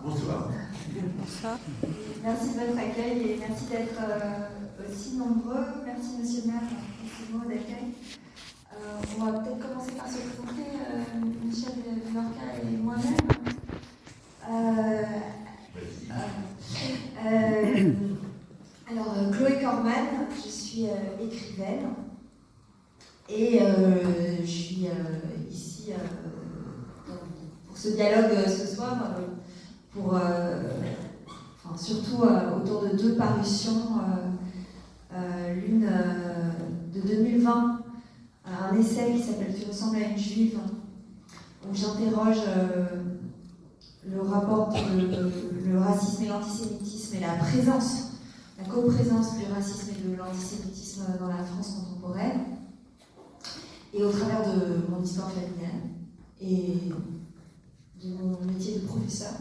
Bonsoir. Bonsoir. Merci de votre accueil et merci d'être aussi nombreux. Merci Monsieur le maire pour ces mots d'accueil. On va peut-être commencer par se présenter, Michel Lorca et moi-même. Alors, Chloé Corman, je suis écrivaine et je suis ici pour ce dialogue ce soir, surtout autour de deux parutions, l'une de 2020, un essai qui s'appelle « Tu ressembles à une juive », où j'interroge le rapport entre le racisme et l'antisémitisme et la présence, la coprésence du racisme et de l'antisémitisme dans la France contemporaine, et au travers de mon histoire familiale et de mon métier de professeur.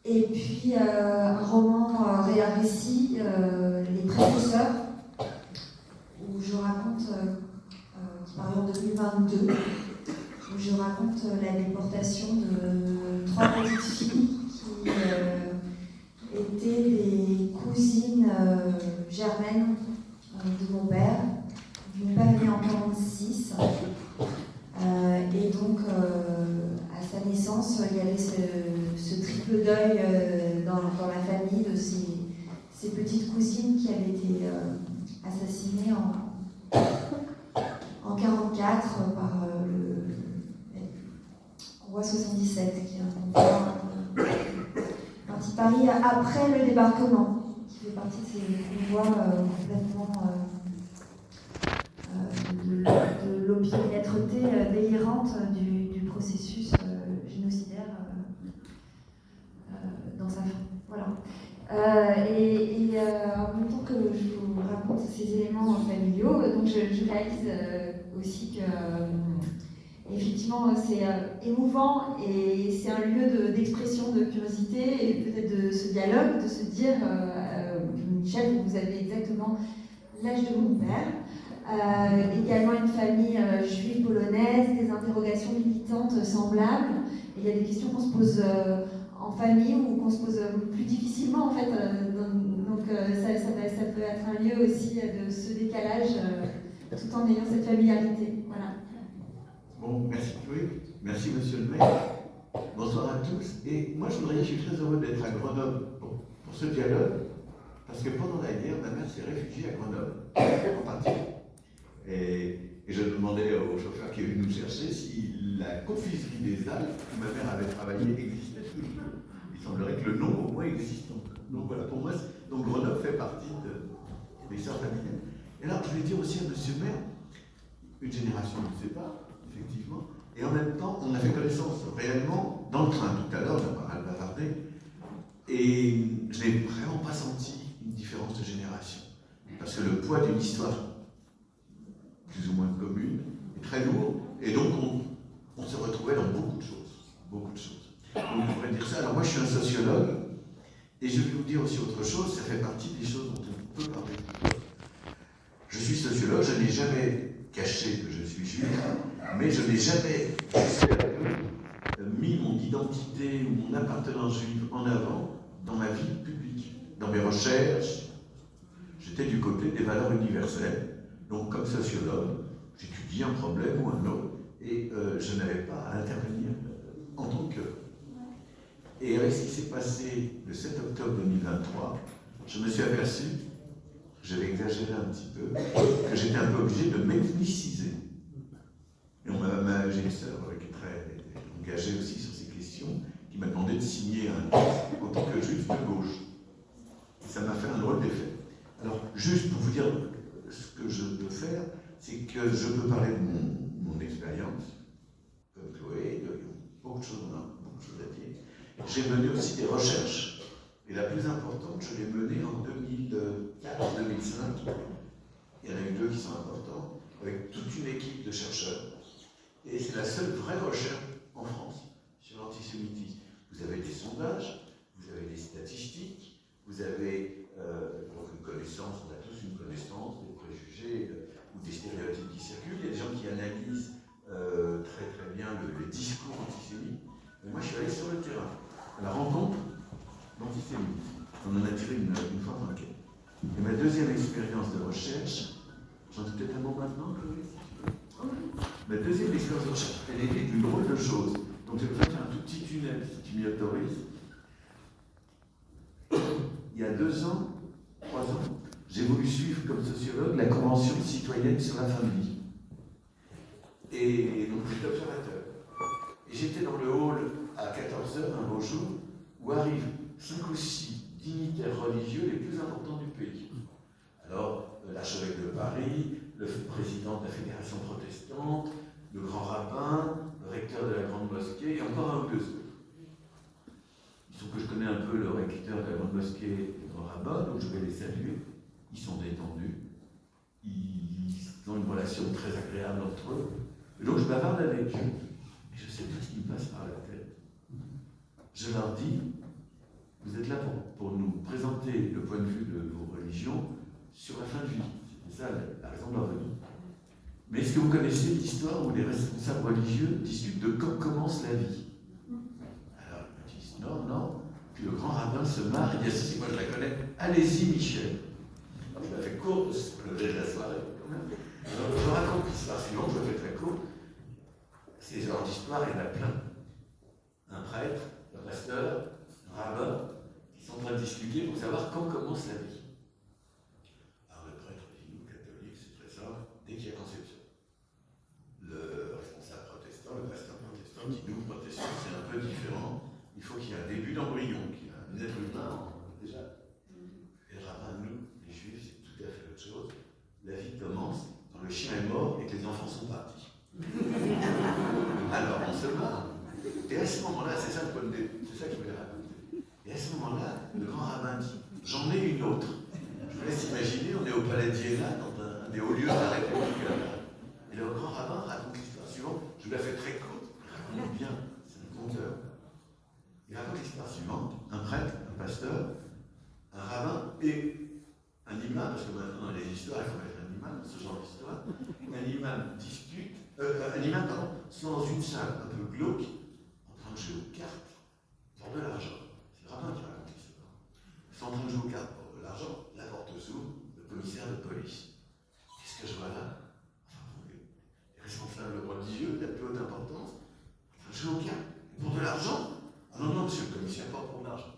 Et puis un roman récit, Les Précurseurs, où je raconte, qui paru en 2022, où je raconte la déportation de 3 petites filles qui étaient des cousines germaines de mon père. Mon père est né en 1946, et donc à sa naissance, il y avait ce triple deuil dans la famille de ces petites cousines qui avaient été assassinées en 1944 par le roi 77, qui est un parti de Paris après le débarquement, qui fait partie de ces convois complètement de l'opiniâtreté délirante du processus génocidaire dans sa fin. Voilà. En même temps que je vous raconte ces éléments familiaux, donc je réalise aussi que effectivement c'est émouvant et c'est un lieu d'expression de curiosité et peut-être de ce dialogue, de se dire Michel, vous avez exactement l'âge de mon père. Également une famille juive polonaise, des interrogations militantes semblables. Et il y a des questions qu'on se pose en famille ou qu'on se pose plus difficilement en fait. Ça peut être un lieu aussi de ce décalage tout en ayant cette familiarité. Voilà. Bon, merci Chloé, merci Monsieur le maire. Bonsoir à tous. Et moi je suis très heureux d'être à Grenoble pour ce dialogue, parce que pendant la guerre, ma mère s'est réfugiée à Grenoble, en partie. Et je demandais au chauffeur qui est venu nous chercher si la confiserie des Alpes, où ma mère avait travaillé, existait toujours. Il semblerait que le nom au moins existe. Donc voilà, pour moi, donc Grenoble fait partie des sœurs familiales. Et là, je vais dire aussi à Monsieur le maire, une génération ne sait pas, effectivement, et en même temps, on a fait connaissance réellement dans le train tout à l'heure, on a pas mal bavardé, et je n'ai vraiment pas senti une différence de génération. Parce que le poids d'une histoire plus ou moins commune, est très lourd, et donc on se retrouvait dans beaucoup de choses. Beaucoup de choses. Donc on pourrait dire ça. Alors moi je suis un sociologue, et je vais vous dire aussi autre chose, ça fait partie des choses dont on peut parler. Je suis sociologue, je n'ai jamais caché que je suis juif, mais je n'ai jamais mis mon identité ou mon appartenance juive en avant dans ma vie publique, dans mes recherches. J'étais du côté des valeurs universelles. Donc, comme sociologue, j'étudie un problème ou un autre, et je n'avais pas à intervenir en tant que. Et avec ce qui s'est passé le 7 octobre 2023, je me suis aperçu, j'avais exagéré un petit peu, que j'étais un peu obligé de m'ethniciser. Et j'ai une sœur qui est très engagée aussi sur ces questions, qui m'a demandé de signer un texte en tant que juif de gauche. Et ça m'a fait un drôle d'effet. Alors, juste pour vous dire ce que je peux faire, c'est que je peux parler de mon expérience, comme Chloé, il y a beaucoup de choses à dire. J'ai mené aussi des recherches, et la plus importante, je l'ai menée en 2004-2005. Il y en a eu 2 qui sont importants, avec toute une équipe de chercheurs. Et c'est la seule vraie recherche en France sur l'antisémitisme. Vous avez des sondages, vous avez des statistiques, vous avez donc une connaissance, on a tous une connaissance des préjugés ou des stéréotypes qui circulent. Il y a des gens qui analysent très très bien le discours antisémite. Mais moi je suis allé sur le terrain. Alors en antisémite. On en a tiré une forte enquête. Et ma deuxième expérience de recherche, j'en dis peut-être un mot maintenant, Chloé, si tu veux. Ma deuxième expérience de recherche, elle était d'une drôle de chose. Donc je vais faire un tout petit tunnel, si tu m'y autorises. Il y a 2 ans, 3 ans, j'ai voulu suivre comme sociologue la Convention citoyenne sur la fin de vie. Et donc j'étais observateur. Et j'étais dans le hall à 14h un beau jour où arrivent 5 ou 6 dignitaires religieux les plus importants du pays. Alors, l'archevêque de Paris, le président de la Fédération protestante, le grand rabbin, le recteur de la grande mosquée et encore un ou deux autres. Il faut que je connais un peu le recteur de la grande mosquée et le grand rabbin, donc je vais les saluer. Ils sont détendus. Ils ont une relation très agréable entre eux. Et donc je bavarde avec eux. Et je ne sais pas ce qui me passe par la tête. Je leur dis, vous êtes là pour nous présenter le point de vue de vos religions sur la fin de vie. C'était ça la raison de leur venue. Mais est-ce que vous connaissez l'histoire où les responsables religieux discutent de quand commence la vie? Alors ils me disent non. Puis le grand rabbin se marre et dit si, moi je la connais, allez-y Michel. Alors je la fais courte, c'est le lever de la soirée quand même. Alors je raconte l'histoire suivante, je la fais très courte. Ces genres d'histoire, il y en a plein. Un prêtre, un pasteur, un rabbin, qui sont en train de discuter pour savoir quand commence la vie. Alors le prêtre dit, nous catholiques, c'est très simple, dès qu'il y a conception. Le responsable protestant, le pasteur protestant dit, nous protestants, c'est un peu différent. Il faut qu'il y ait un début d'embryon, qu'il y ait un être humain déjà. Et le rabbin, nous, les juifs, c'est tout à fait autre chose. La vie commence quand le chien est mort et que les enfants sont partis. Alors on se marre. Et à ce moment-là, c'est ça que je voulais raconter. Et à ce moment-là, le grand rabbin dit, j'en ai une autre. Je vous laisse imaginer, on est au palais d'Iéna, dans un des hauts lieux de la République. Et le grand rabbin raconte l'histoire suivante. Je vous la fais très courte, il raconte bien, c'est un conteur. Il raconte l'histoire suivante, un prêtre, un pasteur, un rabbin et un imam, parce que maintenant dans les histoires, il faut mettre un imam, ce genre d'histoire. Un imam discute, sont dans une salle un peu glauque, en train de jouer aux cartes pour de l'argent. C'est le rabbin qui raconte l'histoire. Ils sont en train de jouer aux cartes pour de l'argent, la porte s'ouvre, le commissaire de police. Qu'est-ce que je vois là? Enfin, les responsables religieux, la plus haute importance, en train de jouer aux cartes pour de l'argent. Ah non, monsieur le commissaire, pas pour de l'argent.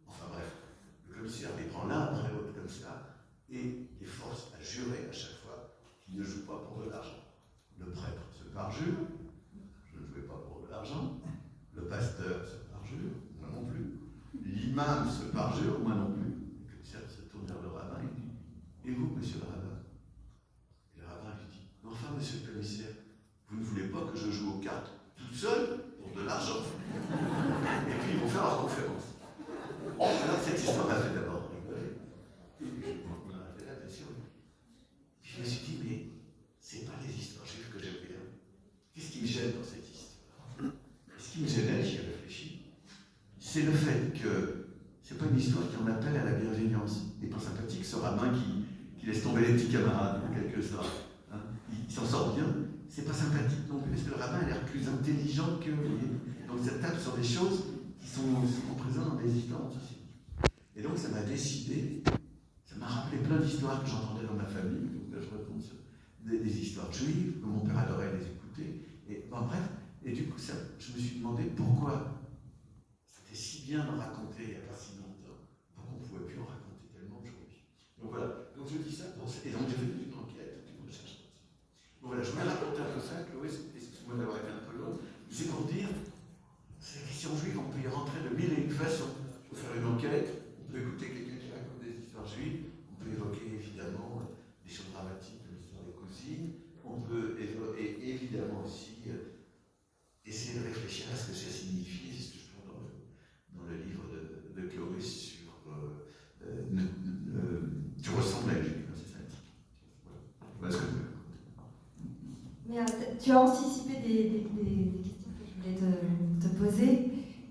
Enfin bref, le commissaire les prend l'un après l'autre comme ça et les force à jurer à chaque fois qu'ils ne jouent pas pour de l'argent. Le prêtre se parjure, je ne jouais pas pour de l'argent. Le pasteur se parjure, moi non plus. L'imam se parjure, moi non plus. Le commissaire se tourne vers le rabbin et dit, et vous, monsieur le rabbin? Et le rabbin lui dit, enfin, monsieur le commissaire, vous ne voulez pas que je joue aux cartes tout seul pour de l'argent? Et puis ils vont faire leur conférence. Alors cette histoire m'a fait d'abord rigoler. Et puis on a fait l'attention. Je me suis dit, mais c'est pas les histoires juives que j'aime bien. Qu'est-ce qui me gêne dans cette histoire? Ce qui me gênait, j'y ai réfléchi, c'est le fait que c'est pas une histoire qui en appelle à la bienveillance. Il n'est pas sympathique, ce rabbin qui laisse tomber les petits camarades, en quelque sorte. Hein, il s'en sort bien. C'est pas sympathique non plus, parce que le rabbin a l'air plus intelligent que lui. Donc ça tape sur des choses qui sont présentes dans des histoires antisémites. Et donc ça m'a décidé, ça m'a rappelé plein d'histoires que j'entendais dans ma famille, donc là je raconte sur des histoires juives, que mon père adorait les écouter, et bon, bref, et du coup je me suis demandé pourquoi c'était si bien d'en raconter il n'y a pas si longtemps, pourquoi on ne pouvait plus en raconter tellement aujourd'hui. Donc voilà, donc je dis ça, et donc j'ai fait une enquête, une recherche là-dessus. Donc voilà, je voulais raconter un peu ça, Chloé, excuse-moi d'avoir été un peu long, c'est pour dire, c'est la question juive, on peut y rentrer de mille et une façons. Il faut faire une enquête, on peut écouter quelqu'un qui raconte des histoires juives, on peut évoquer évidemment des choses dramatiques de l'histoire des cousines, on peut évidemment aussi essayer de réfléchir à ce que ça signifie, c'est ce que je prends dans le livre de Chloé sur tu ressembles à Jules, c'est ça. Voilà ce que je veux raconter. Mais tu as anticipé des questions que je voulais te poser.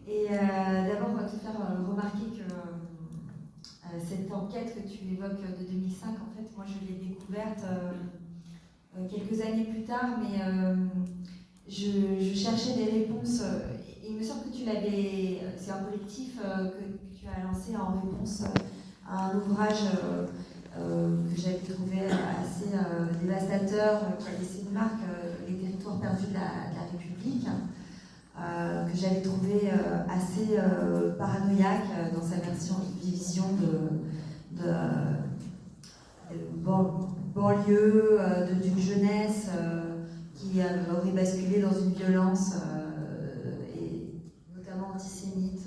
Et d'abord, te faire remarquer que cette enquête que tu évoques de 2005, en fait, moi je l'ai découverte quelques années plus tard, mais je cherchais des réponses il me semble que c'est un collectif que tu as lancé en réponse à un ouvrage que j'avais trouvé assez dévastateur, qui a laissé une marque, Les territoires perdus de la République, que j'avais trouvé assez paranoïaque dans sa vision de banlieue, d'une jeunesse qui aurait basculé dans une violence et notamment antisémite.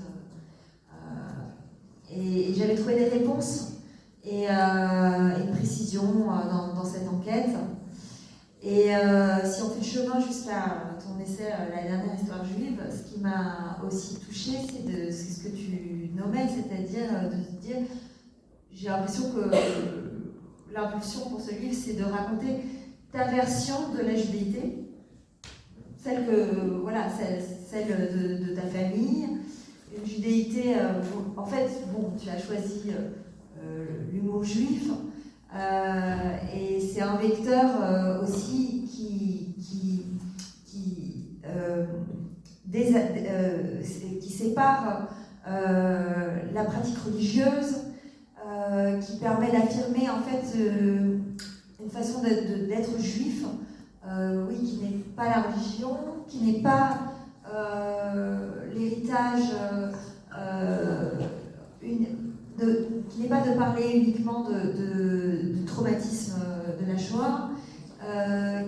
Et j'avais trouvé des réponses et une précision dans cette enquête. Et si on fait le chemin jusqu'à ton essai La dernière histoire juive, ce qui m'a aussi touchée, c'est ce que tu nommais, c'est-à-dire de se dire, j'ai l'impression que l'impulsion pour ce livre, c'est de raconter ta version de la judéité, celle de ta famille, une judéité. En fait, tu as choisi l'humour juif, et c'est un vecteur aussi qui sépare la pratique religieuse, qui permet d'affirmer en fait une façon d'être juif, qui n'est pas la religion, qui n'est pas l'héritage, qui n'est pas de parler uniquement du traumatisme de la Shoah,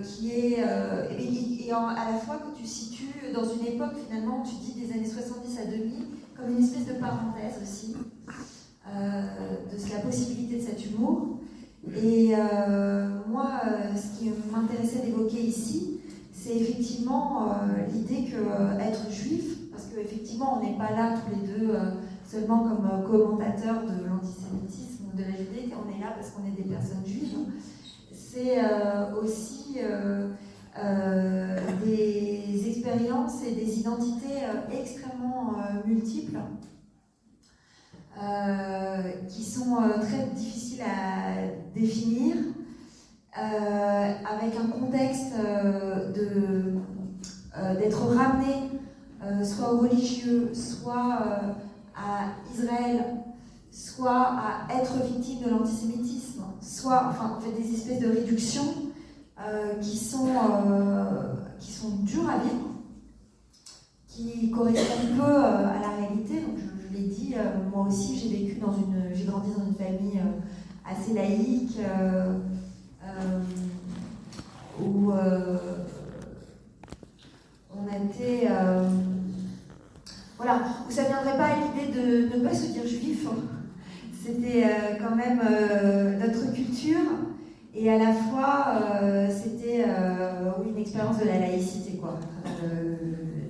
qui est et à la fois que tu situes dans une époque, finalement, tu dis des années 70 à 2000, comme une espèce de parenthèse aussi, de la possibilité de cet humour. Et moi, ce qui m'intéressait d'évoquer ici, c'est effectivement l'idée qu'être juif, parce qu'effectivement on n'est pas là tous les deux seulement comme commentateurs de l'antisémitisme ou de la judéité, on est là parce qu'on est des personnes juives, c'est aussi des expériences et des identités extrêmement multiples, qui sont très difficiles à définir, avec un contexte d'être ramené soit aux religieux, soit à Israël, soit à être victime de l'antisémitisme, soit en fait des espèces de réductions qui sont dures à vivre, qui correspondent peu à la réalité. Donc je l'ai dit, moi aussi j'ai grandi dans une famille assez laïque, où on était où ça ne viendrait pas à l'idée de ne pas se dire juif. C'était quand même notre culture, et à la fois c'était une expérience de la laïcité, quoi, à travers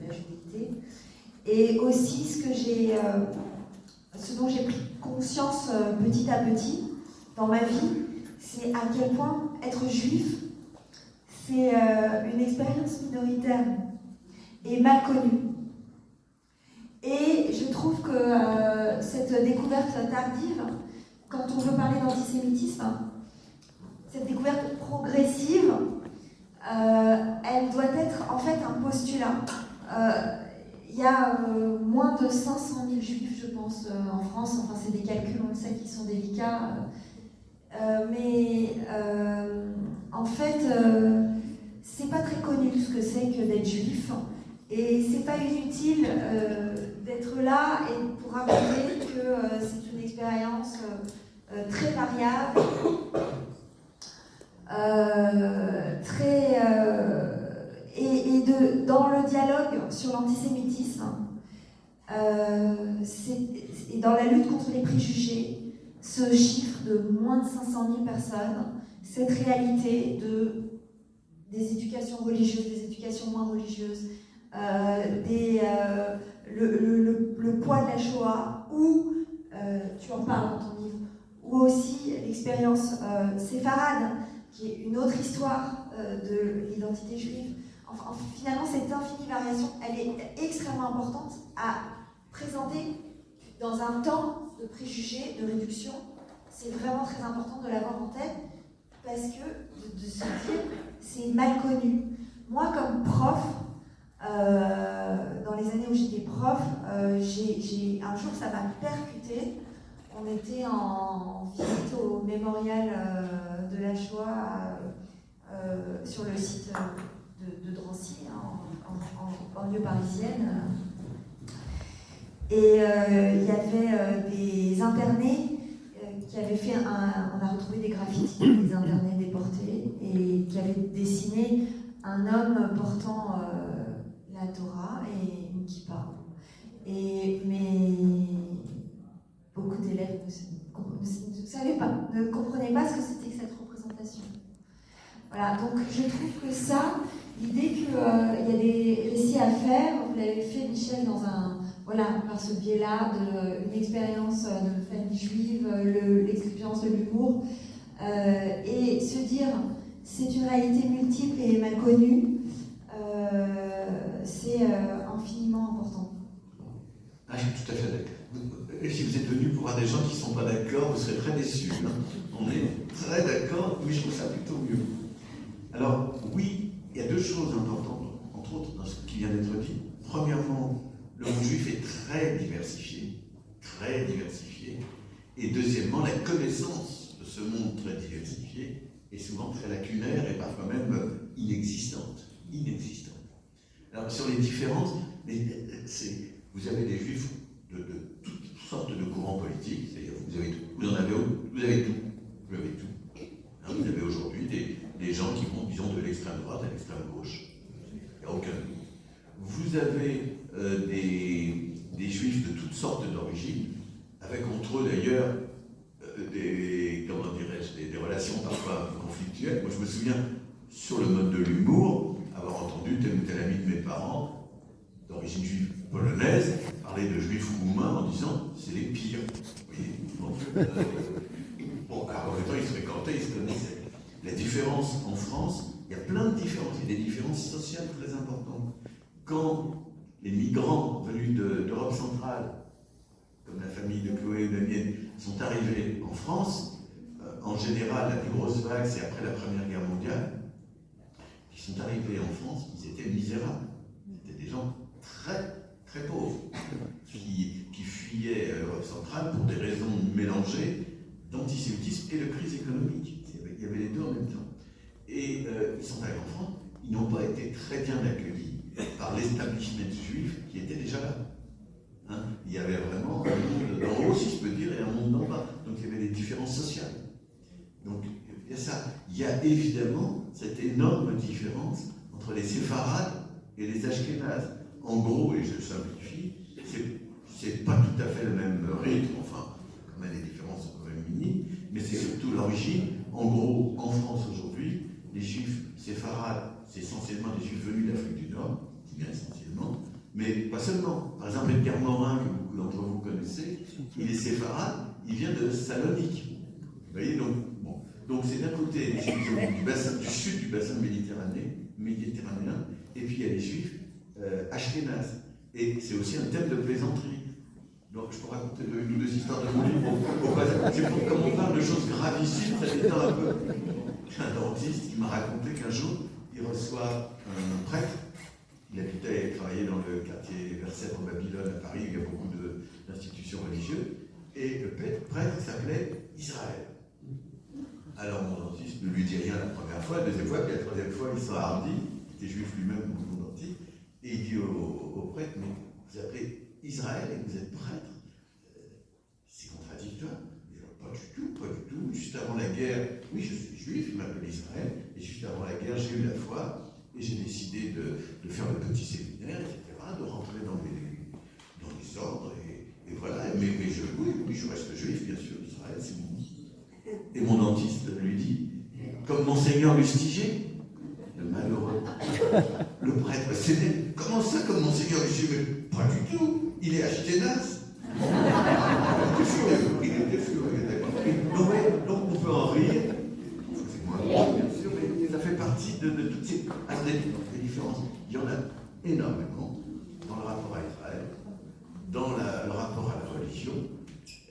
la judéité. Et aussi ce dont j'ai pris conscience petit à petit dans ma vie, c'est à quel point être juif, c'est une expérience minoritaire et mal connue. Et je trouve que cette découverte tardive, quand on veut parler d'antisémitisme, cette découverte progressive, elle doit être en fait un postulat. Il y a moins de 500 000 juifs, je pense, en France. Enfin, c'est des calculs, on le sait, qui sont délicats. Mais en fait, c'est pas très connu ce que c'est que d'être juif. Et c'est pas inutile d'être là et pour rappeler que c'est une expérience très variable, dans le dialogue sur l'antisémitisme et dans la lutte contre les préjugés, ce chiffre de moins de 500 000 personnes, cette réalité des éducations religieuses, des éducations moins religieuses, le poids de la Shoah, ou tu en parles dans ton livre, ou aussi l'expérience séfarade, qui est une autre histoire de l'identité juive. Enfin, finalement, cette infinie variation, elle est extrêmement importante à présenter dans un temps de préjugés, de réduction. C'est vraiment très important de l'avoir en tête, parce que de se dire c'est mal connu. Moi, comme prof, dans les années où j'étais prof, un jour ça m'a percuté. On était en visite au mémorial de la Shoah sur le site de Drancy, en banlieue parisienne. Et il y avait des internés qui avaient fait on a retrouvé des graffitis des internés déportés et qui avaient dessiné un homme portant la Torah et une kippa. Mais beaucoup d'élèves ne savaient pas, ne comprenaient pas ce que c'était que cette représentation. Voilà, donc je trouve que ça, l'idée qu'il y a des récits à faire, vous l'avez fait Michel par ce biais-là, une expérience de famille juive, l'expérience de l'humour, et se dire c'est une réalité multiple et mal connue, c'est infiniment important. Ah, je suis tout à fait d'accord. Et si vous êtes venu pour voir des gens qui ne sont pas d'accord, vous serez très déçus. Hein. On est très d'accord, mais je trouve ça plutôt mieux. Alors, oui, il y a deux choses importantes, entre autres, dans ce qui vient d'être dit. Premièrement, le monde juif est très diversifié. Et deuxièmement, la connaissance de ce monde très diversifié est souvent très lacunaire et parfois même inexistante. Alors, sur les différences, vous avez des juifs de toutes sortes de courants politiques, c'est-à-dire vous avez tout. Hein, vous avez aujourd'hui des gens qui vont, disons, de l'extrême droite à l'extrême gauche. Il n'y a aucun doute. Vous avez des juifs de toutes sortes d'origines, avec entre eux d'ailleurs des relations parfois conflictuelles. Moi je me souviens, sur le mode de l'humour, avoir entendu tel ou tel ami de mes parents, d'origine juive polonaise, parler de juifs roumains en disant c'est les pires. Vous voyez, alors en même temps ils se fréquentaient, ils se connaissaient. La différence en France, il y a plein de différences, il y a des différences sociales très importantes. Quand les migrants venus d'Europe centrale, comme la famille de Chloé et de la mienne, sont arrivés en France, en général, la plus grosse vague, c'est après la Première Guerre mondiale. Ils sont arrivés en France, ils étaient misérables. C'était des gens très, très pauvres, qui fuyaient l'Europe centrale pour des raisons mélangées d'antisémitisme et de crise économique. Il y avait les deux en même temps. Et ils sont arrivés en France, ils n'ont pas été très bien accueillis par l'établissement juif qui était déjà là. Hein, il y avait vraiment un monde d'en haut, si je peux dire, et un monde d'en bas. Donc il y avait des différences sociales. Donc il y a ça. Il y a évidemment cette énorme différence entre les séfarades et les ashkénazes. En gros, et je simplifie, c'est pas tout à fait le même rythme, enfin, quand même les différences sont quand même minimes, mais c'est surtout l'origine. En gros, en France aujourd'hui, les juifs séfarades, c'est essentiellement des juifs venus d'Afrique du Nord, bien essentiellement, mais pas seulement. Par exemple, Edgar Morin, que beaucoup d'entre vous connaissez, il est séfarade, il vient de Salonique. Vous voyez, donc c'est d'un côté les juifs du sud du bassin méditerranéen, et puis il y a les juifs ashkénazes. Et c'est aussi un thème de plaisanterie. Donc je peux raconter une ou deux histoires de mon livre. C'est pour comme on parle de choses gravissimes, ça détend un peu. Un dentiste qui m'a raconté qu'un jour, il reçoit un prêtre. Il habitait et travaillait dans le quartier Versèvres Babylone à Paris, où il y a beaucoup d'institutions religieuses. Et le prêtre s'appelait Israël. Alors mon dentiste ne lui dit rien la première fois, la deuxième fois, puis la troisième fois, il s'enhardit. Il était juif lui-même, mon dentiste. Et il dit au prêtre, mais vous appelez Israël et vous êtes prêtre, c'est contradictoire. Il dit, pas du tout. Juste avant la guerre, oui, je suis juif, il m'appelle Israël, et juste avant la guerre, j'ai eu la foi, et j'ai décidé de faire le petit séminaire, etc., de rentrer dans les ordres, et voilà. Mais je reste juif, bien sûr, Israël, c'est mon nom. Et mon dentiste lui dit, comme Monseigneur Lustiger, le malheureux, le prêtre, comment ça, comme Monseigneur Lustiger? Mais pas du tout, il est ashkénaze. Il était furieux, d'accord. Donc on peut en rire, c'est moins bien sûr, mais ça fait partie de toutes ces des différences. Il y en a énormément dans le rapport à Israël, dans le rapport à la religion,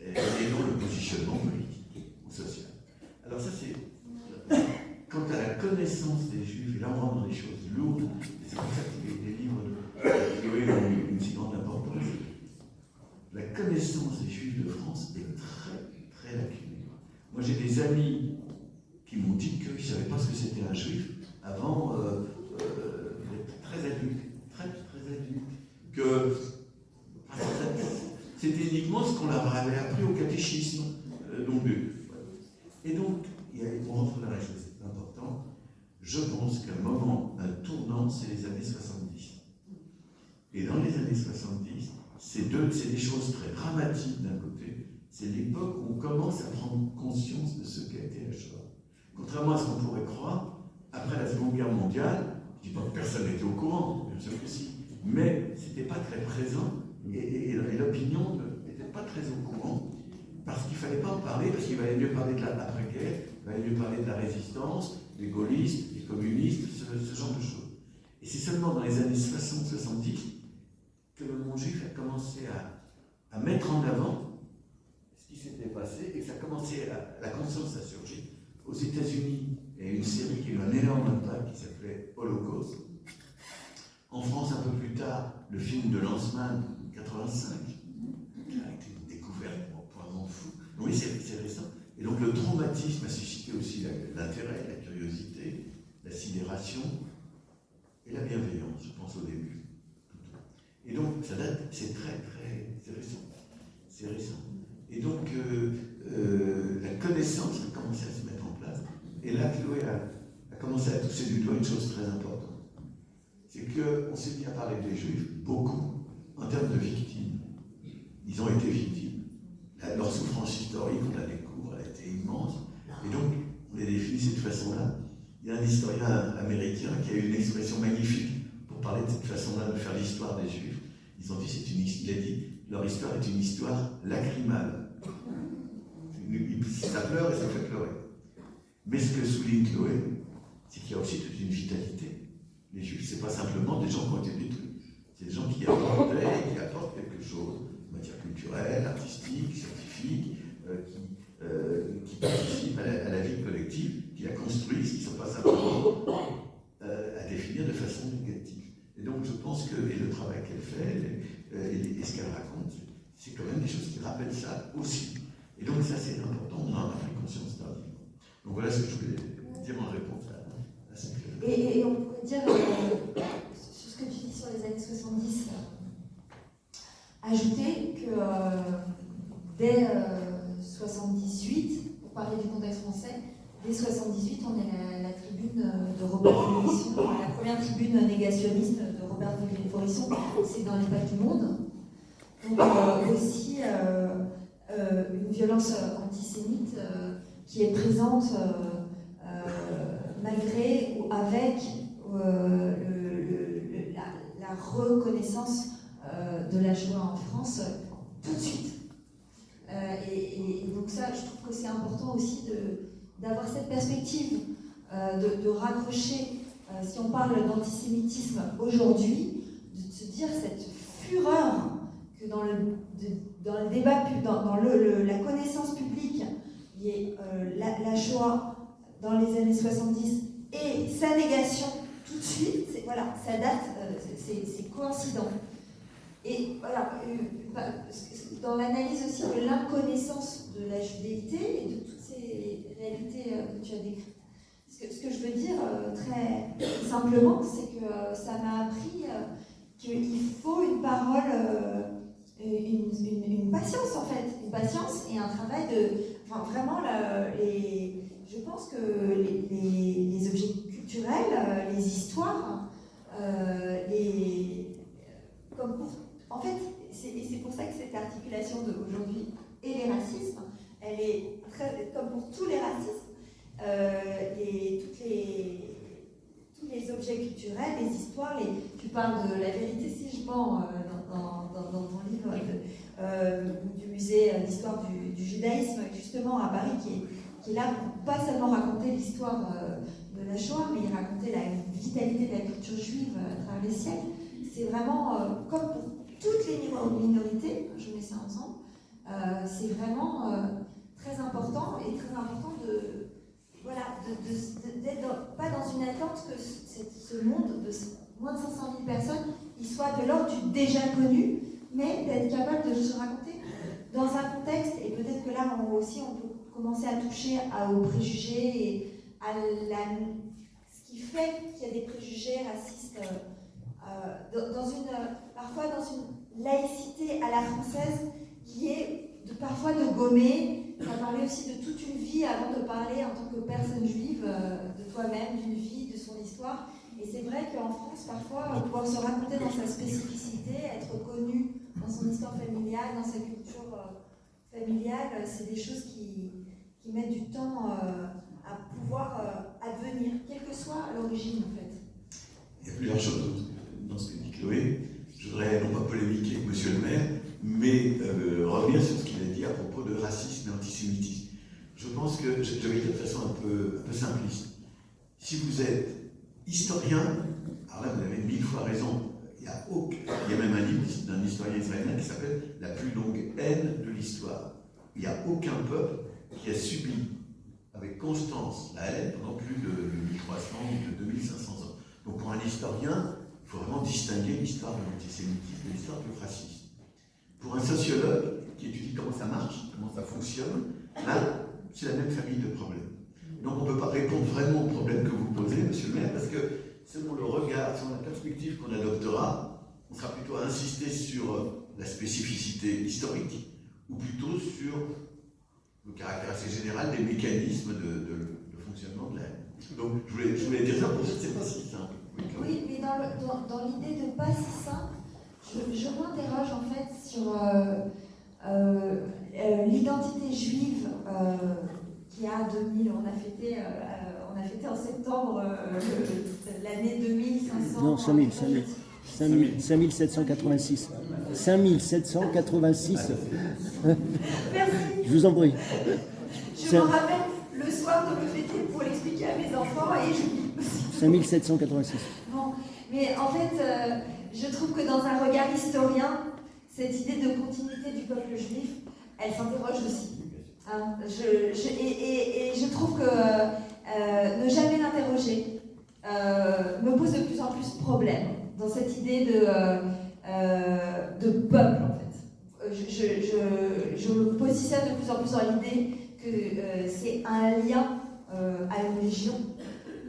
et dans le positionnement politique ou social. Alors ça c'est... Quant à la connaissance des Juifs, et là on rentre dans des choses lourdes, c'est pour ça que les livres de la connaissance des Juifs de France est très, très lacunaire. Moi, j'ai des amis qui m'ont dit qu'ils ne savaient pas ce que c'était un Juif avant d'être très adulte, très adulte, que c'était uniquement ce qu'on leur avait appris au catéchisme. Et donc, on rentre dans la chose importante. Je pense qu'un moment, un tournant, c'est les années 70. Et dans les années 70, c'est des choses très dramatiques d'un côté. C'est l'époque où on commence à prendre conscience de ce qu'a été la Shoah. Contrairement à ce qu'on pourrait croire, après la Seconde Guerre mondiale, je ne dis pas que personne n'était au courant, bien sûr que si, mais ce n'était pas très présent et l'opinion n'était pas très au courant parce qu'il ne fallait pas en parler, parce qu'il valait mieux parler de l'après-guerre, il valait mieux parler de la résistance, des gaullistes, des communistes, ce genre de choses. Et c'est seulement dans les années 60-70 que le monde juif a commencé à mettre en avant ce qui s'était passé et que ça a commencé la conscience a surgi. Aux États-Unis, il y a une série qui a eu un énorme impact qui s'appelait Holocauste. En France, un peu plus tard, le film de Lanzmann, 85, qui a été une découverte vraiment fou. Oui, c'est récent. Et donc le traumatisme a suscité aussi l'intérêt, la curiosité, la sidération et la bienveillance, je pense au début. Et donc, ça date, c'est récent. C'est récent. Et donc, la connaissance a commencé à se mettre en place. Et là, Chloé a commencé à toucher du doigt une chose très importante. C'est qu'on s'est bien parlé des Juifs, beaucoup, en termes de victimes. Ils ont été victimes. Leur souffrance historique, on la découvre, elle a été immense. Et donc, on les définit de cette façon-là. Il y a un historien américain qui a eu une expression magnifique pour parler de cette façon-là de faire l'histoire des Juifs. Ils ont dit, il a dit, leur histoire est une histoire lacrymale. Ça pleure et ça fait pleurer. Mais ce que souligne Chloé, c'est qu'il y a aussi toute une vitalité. Les Juifs, ce n'est pas simplement des gens qui ont été détruits. C'est des gens qui apportent quelque chose, en matière culturelle, artistique, scientifique, qui participent à la vie collective, qui la construisent, qui ne sont pas simplement à définir de façon négative. Et donc je pense que le travail qu'elle fait et ce qu'elle raconte, c'est quand même des choses qui rappellent ça aussi. Et donc ça c'est important, on en a pris conscience tardivement. Donc voilà ce que je voulais dire en réponse à ce que... Et on pourrait dire, sur ce que tu dis sur les années 70, ajouter que dès 78, pour parler du contexte français, dès 78, on est la tribune de Robert Forisson, la première tribune négationniste de Robert Forisson, c'est dans les pages du Monde. Donc aussi une violence antisémite qui est présente malgré ou avec la reconnaissance de la Shoah en France tout de suite. Et donc ça, je trouve que c'est important aussi d'avoir cette perspective, de raccrocher, si on parle d'antisémitisme aujourd'hui, de se dire cette fureur que dans le débat, dans la connaissance publique, il y ait la Shoah dans les années 70 et sa négation tout de suite, voilà, ça date, c'est coïncident. Et voilà, dans l'analyse aussi de l'inconnaissance de la judéité et de toutes ces réalités que tu as décrites, ce que je veux dire très simplement, c'est que ça m'a appris qu'il faut une parole, une patience en fait, une patience et un travail de... Enfin, vraiment, je pense que les objets culturels, les histoires, en fait, c'est pour ça que cette articulation d'aujourd'hui et les racismes, elle est très, comme pour tous les racismes, tous les objets culturels, les histoires, tu parles de la vérité si je mens dans ton livre du musée d'histoire du judaïsme, justement à Paris, qui est là pour pas seulement raconter l'histoire de la Shoah, mais raconter la vitalité de la culture juive à travers les siècles. C'est vraiment, comme pour toutes les minorités, je mets ça ensemble, c'est vraiment très important d'être pas dans une attente que ce monde de moins de 500 000 personnes, il soit de l'ordre du déjà connu, mais d'être capable de se raconter dans un contexte, et peut-être que là aussi on peut commencer à toucher aux préjugés et à ce qui fait qu'il y a des préjugés racistes parfois dans une laïcité à la française qui est parfois de gommer. Ça parlait aussi de toute une vie avant de parler en tant que personne juive, de toi-même, d'une vie, de son histoire. Et c'est vrai qu'en France, parfois, pouvoir se raconter dans sa spécificité, être connu dans son histoire familiale, dans sa culture familiale, c'est des choses qui mettent du temps à pouvoir advenir, quelle que soit l'origine en fait. Il y a plusieurs choses dans ce que dit Chloé. Je voudrais non pas polémiquer avec monsieur le maire, mais revenir sur ce qu'il a dit à propos de racisme et antisémitisme. Je pense que, je vais dire de façon un peu simpliste, si vous êtes historien, alors là vous avez 1000 fois raison, il y a même un livre d'un historien israélien qui s'appelle « La plus longue haine de l'histoire ». Il n'y a aucun peuple qui a subi avec constance la haine pendant plus de 1300 ou de 2500 ans. Donc pour un historien, il faut vraiment distinguer l'histoire de l'antisémitisme de l'histoire du racisme. Pour un sociologue qui étudie comment ça marche, comment ça fonctionne, là, c'est la même famille de problèmes. Donc on ne peut pas répondre vraiment au problème que vous posez, monsieur le maire, parce que selon le regard, selon la perspective qu'on adoptera, on sera plutôt à insister sur la spécificité historique, ou plutôt sur le caractère assez général des mécanismes de fonctionnement de la haine. Donc je voulais dire ça, parce que c'est pas si simple. Oui, mais dans l'idée de pas si simple, je m'interroge en fait sur l'identité juive qui a 2000, on a fêté en septembre l'année 2500. Non, 5786. 5786. Merci. Je vous en prie. Je me rappelle le soir de le fêter pour l'expliquer à mes enfants et j'oublie. 5786. Bon, mais en fait, je trouve que dans un regard historien, cette idée de continuité du peuple juif, elle s'interroge aussi. Hein, et je trouve que ne jamais l'interroger me pose de plus en plus problème dans cette idée de peuple, en fait. Je me positionne de plus en plus dans l'idée que c'est un lien à une religion,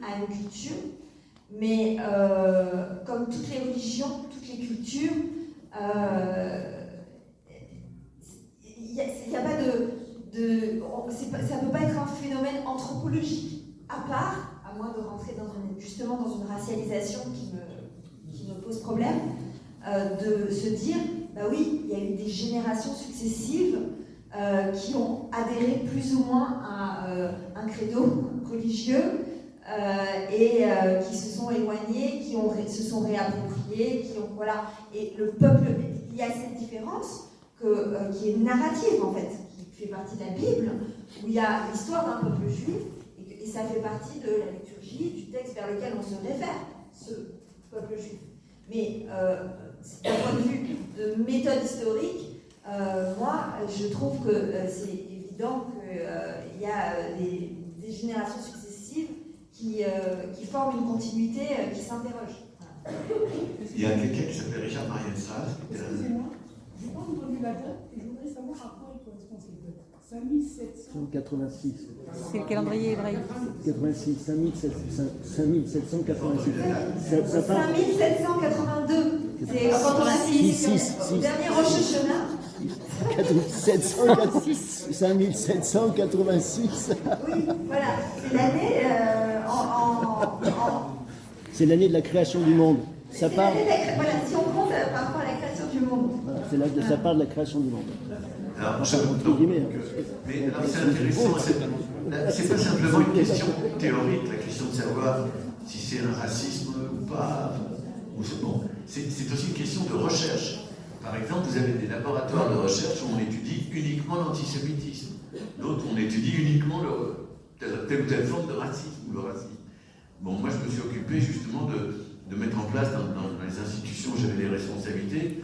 à une culture, mais comme toutes les religions, toutes les cultures, il n'y a pas ça ne peut pas être un phénomène anthropologique à part, à moins de rentrer justement dans une racialisation qui me pose problème, de se dire, bah oui, il y a eu des générations successives qui ont adhéré plus ou moins à un credo religieux et qui se sont éloignés, qui se sont réappropriés, voilà. Et le peuple, il y a cette différence qui est narrative en fait, qui fait partie de la Bible, où il y a l'histoire d'un peuple juif, et ça fait partie de la liturgie, du texte vers lequel on se réfère, ce peuple juif. Mais d'un point de vue de méthode historique, moi, je trouve que c'est évident qu'il y a des générations successives qui forment une continuité qui s'interroge. Il y a quelqu'un qui s'appelle Richard Marienstrass. Excusez-moi, je n'ai pas entendu la date et je voudrais savoir à quoi il correspond cette date. 5786. C'est le calendrier hébraïque. 86, 5786. 5782. C'est quand on assiste au dernier Rosh Hashanah. 5786. Oui, voilà. C'est l'année C'est l'année de la création du monde. Ça part. Voilà, si on compte par rapport à la création du monde. Voilà, ça part de la création du monde. Alors, c'est intéressant, c'est pas simplement une question théorique, la question de savoir si c'est un racisme ou pas, bon, c'est aussi une question de recherche. Par exemple, vous avez des laboratoires de recherche où on étudie uniquement l'antisémitisme, d'autres on étudie uniquement telle ou telle forme de racisme ou le racisme. Bon, moi je me suis occupé justement de mettre en place dans les institutions où j'avais les responsabilités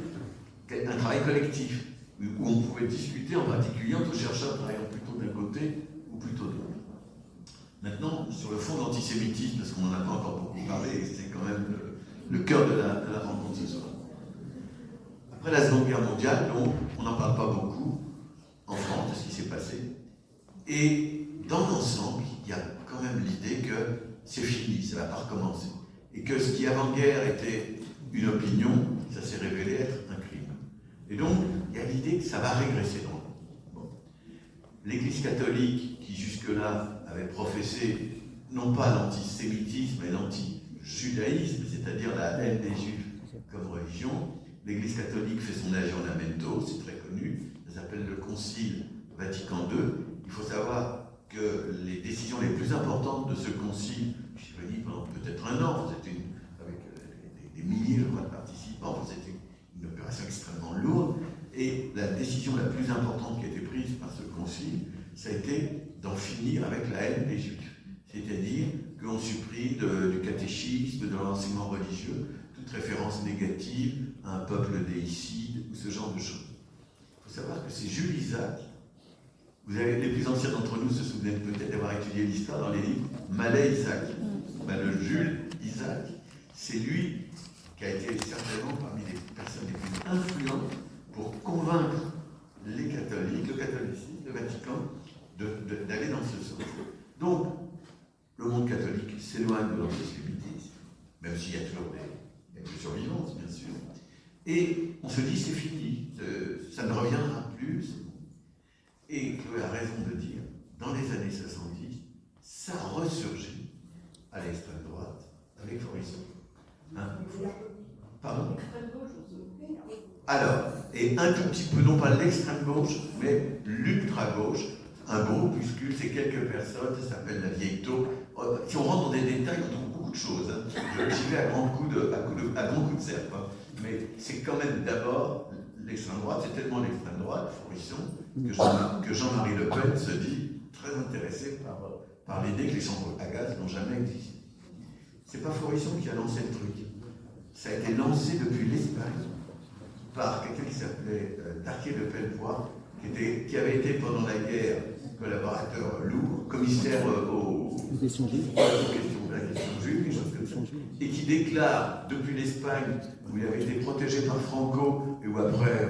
un travail collectif, où on pouvait discuter, en particulier entre chercheurs travaillant plutôt d'un côté ou plutôt de l'autre. Maintenant, sur le fond de l'antisémitisme, parce qu'on n'en a pas encore beaucoup parlé, et c'est quand même le cœur de la rencontre ce soir. Après la Seconde Guerre mondiale, donc, on n'en parle pas beaucoup en France de ce qui s'est passé. Et dans l'ensemble, il y a quand même l'idée que c'est fini, ça ne va pas recommencer. Et que ce qui avant-guerre était une opinion, ça s'est révélé être un crime. Et donc, il y a l'idée que ça va régresser dans le monde. Bon. L'Église catholique, qui jusque-là avait professé non pas l'antisémitisme, mais l'anti-judaïsme, c'est-à-dire la haine des Juifs comme religion, l'Église catholique fait son aggiornamento, c'est très connu, ça s'appelle le Concile Vatican II. Il faut savoir que les décisions les plus importantes de ce concile, je suis venu pendant peut-être un an, c'était avec des milliers, je crois, de participants, c'était une opération extrêmement lourde, et la décision la plus importante qui a été prise par ce concile, ça a été d'en finir avec la haine des Juifs. C'est-à-dire qu'on supprime du catéchisme, de l'enseignement religieux, toute référence négative à un peuple déicide, ou ce genre de choses. Il faut savoir que c'est Jules Isaac. Vous avez, les plus anciens d'entre nous se souviennent peut-être d'avoir étudié l'histoire dans les livres Malais Isaac. Ben, le Jules Isaac, c'est lui qui a été certainement parmi les personnes les plus influentes pour convaincre les catholiques, le catholicisme, le Vatican, d'aller dans ce sens. Donc, le monde catholique s'éloigne de l'antisémitisme, même s'il y a toujours des survivances, bien sûr. Et on se dit, c'est fini, ça ne reviendra plus. Et Chloé a raison de dire, dans les années 70, ça ressurgit à l'extrême droite avec Forisson. Hein? Pardon? Alors, et un tout petit peu, non pas l'extrême gauche, mais l'ultra-gauche, un groupuscule, c'est quelques personnes, ça s'appelle la vieille taupe. Si on rentre dans des détails, on trouve beaucoup de choses. Hein. J'y vais à grands coups de serpe. Hein. Mais c'est quand même d'abord l'extrême droite, c'est tellement l'extrême droite, Forisson, que Jean-Marie Le Pen se dit très intéressé par l'idée que les chambres à gaz n'ont jamais existé. C'est pas Forisson qui a lancé le truc. Ça a été lancé depuis l'Espagne par quelqu'un qui s'appelait Darquier de Pellepoix, qui avait été pendant la guerre collaborateur lourd, commissaire aux questions juives, quelque chose comme ça, et qui déclare depuis l'Espagne, où il avait été protégé par Franco, et où après,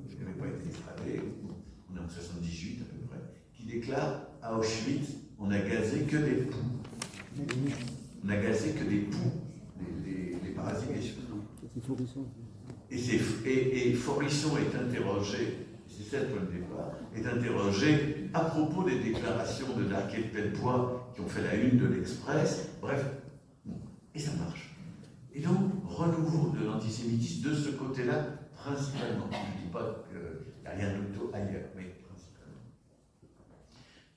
il n'avait pas été extradé, on est en 78 à peu près, qui déclare à Auschwitz, on a gazé que des poux. On a gazé que des poux, les parasites des choses. C'est Forisson. Et Forisson est interrogé, c'est ça le point de départ, est interrogé à propos des déclarations de Darquier de Pellepoix qui ont fait la une de l'Express, bref, et ça marche. Et donc, renouveau de l'antisémitisme de ce côté-là, principalement. Je ne dis pas qu'il n'y a rien d'autre ailleurs, mais principalement.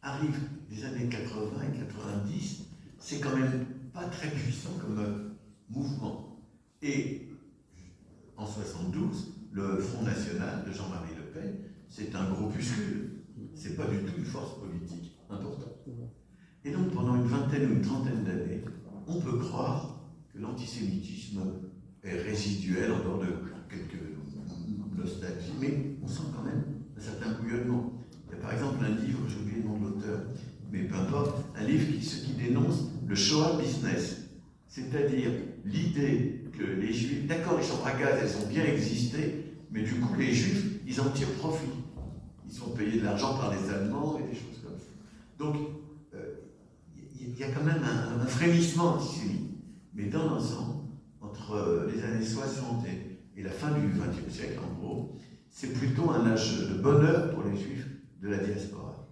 Arrivent les années 80 et 90, c'est quand même pas très puissant comme mouvement. Et en 72, le Front National de Jean-Marie Le Pen, c'est un groupuscule. C'est pas du tout une force politique importante. Et donc, pendant une vingtaine ou une trentaine d'années, on peut croire que l'antisémitisme est résiduel en dehors de quelques nostalgies, mais on sent quand même un certain bouillonnement. Il y a par exemple un livre, j'ai oublié le nom de l'auteur, mais peu importe, un livre qui dénonce le Shoah business, c'est-à-dire l'idée que les Juifs, d'accord, les chambres à gaz, elles ont bien existé, mais du coup, les Juifs, ils en tirent profit. Ils sont payés de l'argent par les Allemands et des choses comme ça. Donc, il y a quand même un frémissement antisémite. Mais dans l'ensemble, entre les années 60 et la fin du XXe siècle, en gros, c'est plutôt un âge de bonheur pour les Juifs de la diaspora.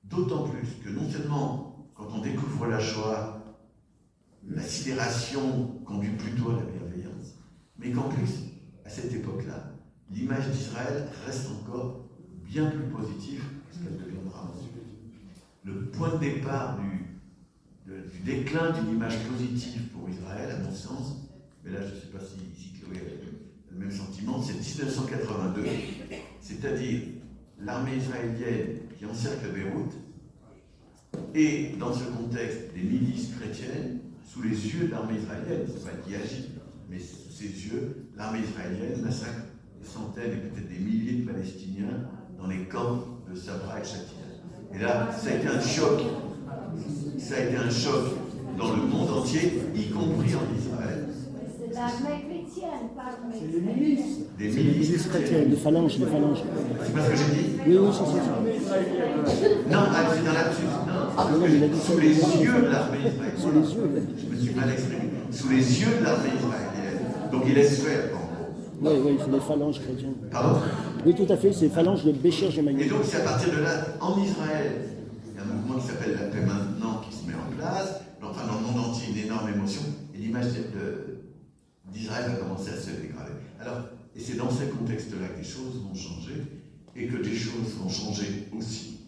D'autant plus que non seulement, quand on découvre la Shoah, la sidération conduit plutôt à la bienveillance, mais qu'en plus, à cette époque-là, l'image d'Israël reste encore bien plus positive que ce qu'elle deviendra ensuite. Le point de départ du déclin d'une image positive pour Israël, à mon sens, mais là je ne sais pas si Chloé a le même sentiment, c'est 1982, c'est-à-dire l'armée israélienne qui encercle Beyrouth, et dans ce contexte, des milices chrétiennes, sous les yeux de l'armée israélienne, c'est pas elle qui agit, mais sous ses yeux, l'armée israélienne massacre des centaines et peut-être des milliers de Palestiniens dans les camps de Sabra et Shatila. Et là, ça a été un choc. Ça a été un choc dans le monde entier, y compris en Israël. C'est les milices. Des C'est les milices milices chrétiennes, les phalanges, les phalanges. C'est pas ce que j'ai dit? Oui, oui, c'est ça. Non, c'est dans l'absus. Non, non, mais il a dit ça. Sous les yeux de l'armée israélienne. Sous les yeux. Je me suis mal exprimé. Sous les yeux de l'armée israélienne. Donc il laisse faire, en gros. Oui, oui, c'est les phalanges chrétiennes. Pardon? Oui, tout à fait, c'est les phalanges de Bécher Et Gémanier. donc c'est à partir de là, en Israël, il y a un mouvement qui s'appelle la paix maintenant qui se met en place. Enfin, dans le monde entier, une énorme émotion. Et l'image d'Israël va commencer à se dégrader. Alors, et c'est dans ce contexte-là que les choses vont changer et que des choses vont changer aussi.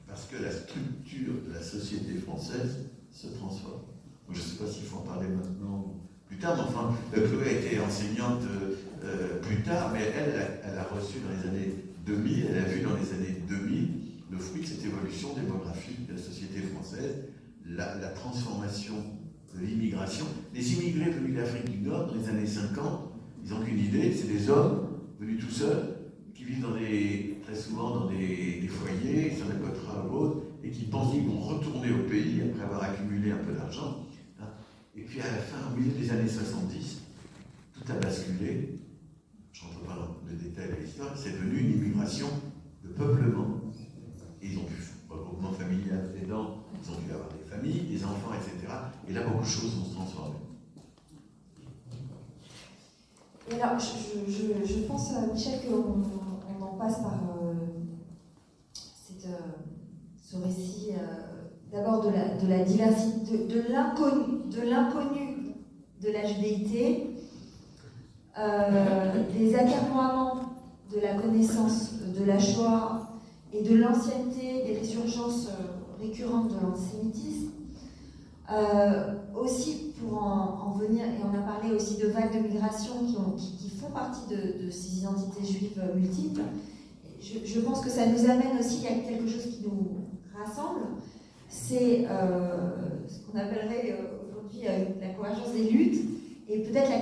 Parce que la structure de la société française se transforme. Je ne sais pas s'il faut en parler maintenant ou plus tard, mais enfin, Chloé a été enseignante plus tard, mais elle a reçu dans les années 2000, elle a vu dans les années 2000 le fruit de cette évolution démographique de la société française, la transformation de l'immigration. Les immigrés venus d'Afrique du Nord dans les années 50, ils n'ont qu'une idée, c'est des hommes venus tout seuls, qui vivent très souvent dans des foyers, sur la côte ou autre, et qui pensent qu'ils vont retourner au pays après avoir accumulé un peu d'argent. Et puis à la fin, au milieu des années 70, tout a basculé. Je ne rentre pas dans le détail de l'histoire, c'est devenu une immigration de peuplement. Et ils ont pu, regroupement familial aidant, ils ont pu avoir des familles, des enfants, etc. Et là, beaucoup de choses vont se transformer. Et alors, je pense, Michel, qu'on en passe par ce récit, d'abord de la diversité, de l'inconnu de la judéité, des atermoiements de la connaissance de la Shoah et de l'ancienneté des résurgences récurrentes de l'antisémitisme. Aussi, pour en venir, et on a parlé aussi de vagues de migration qui font partie de ces identités juives multiples, je pense que ça nous amène aussi à quelque chose qui nous rassemble, c'est ce qu'on appellerait aujourd'hui la convergence des luttes, et peut-être la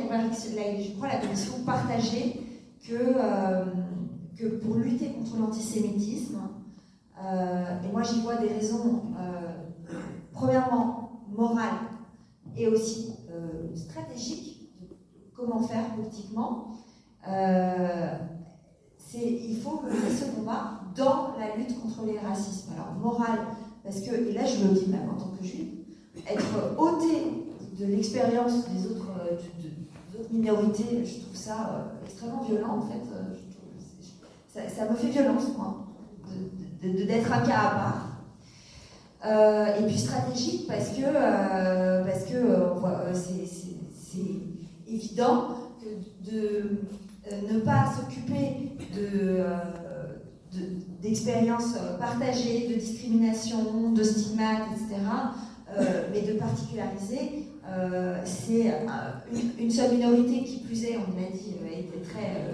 conviction partagée que pour lutter contre l'antisémitisme, et moi j'y vois des raisons, premièrement morales et aussi stratégiques, de comment faire politiquement, il faut mener ce combat dans la lutte contre les racismes. Alors morale, parce que, et là je le dis même en tant que juif, être ôté de l'expérience des autres minorités, je trouve ça extrêmement violent en fait. Ça me fait violence, moi, d'être un cas à part. Et puis stratégique parce que c'est évident que de ne pas s'occuper d'expériences partagées, de discrimination, de stigmates, etc., mais de particulariser, c'est une seule minorité qui plus est, on l'a dit, était très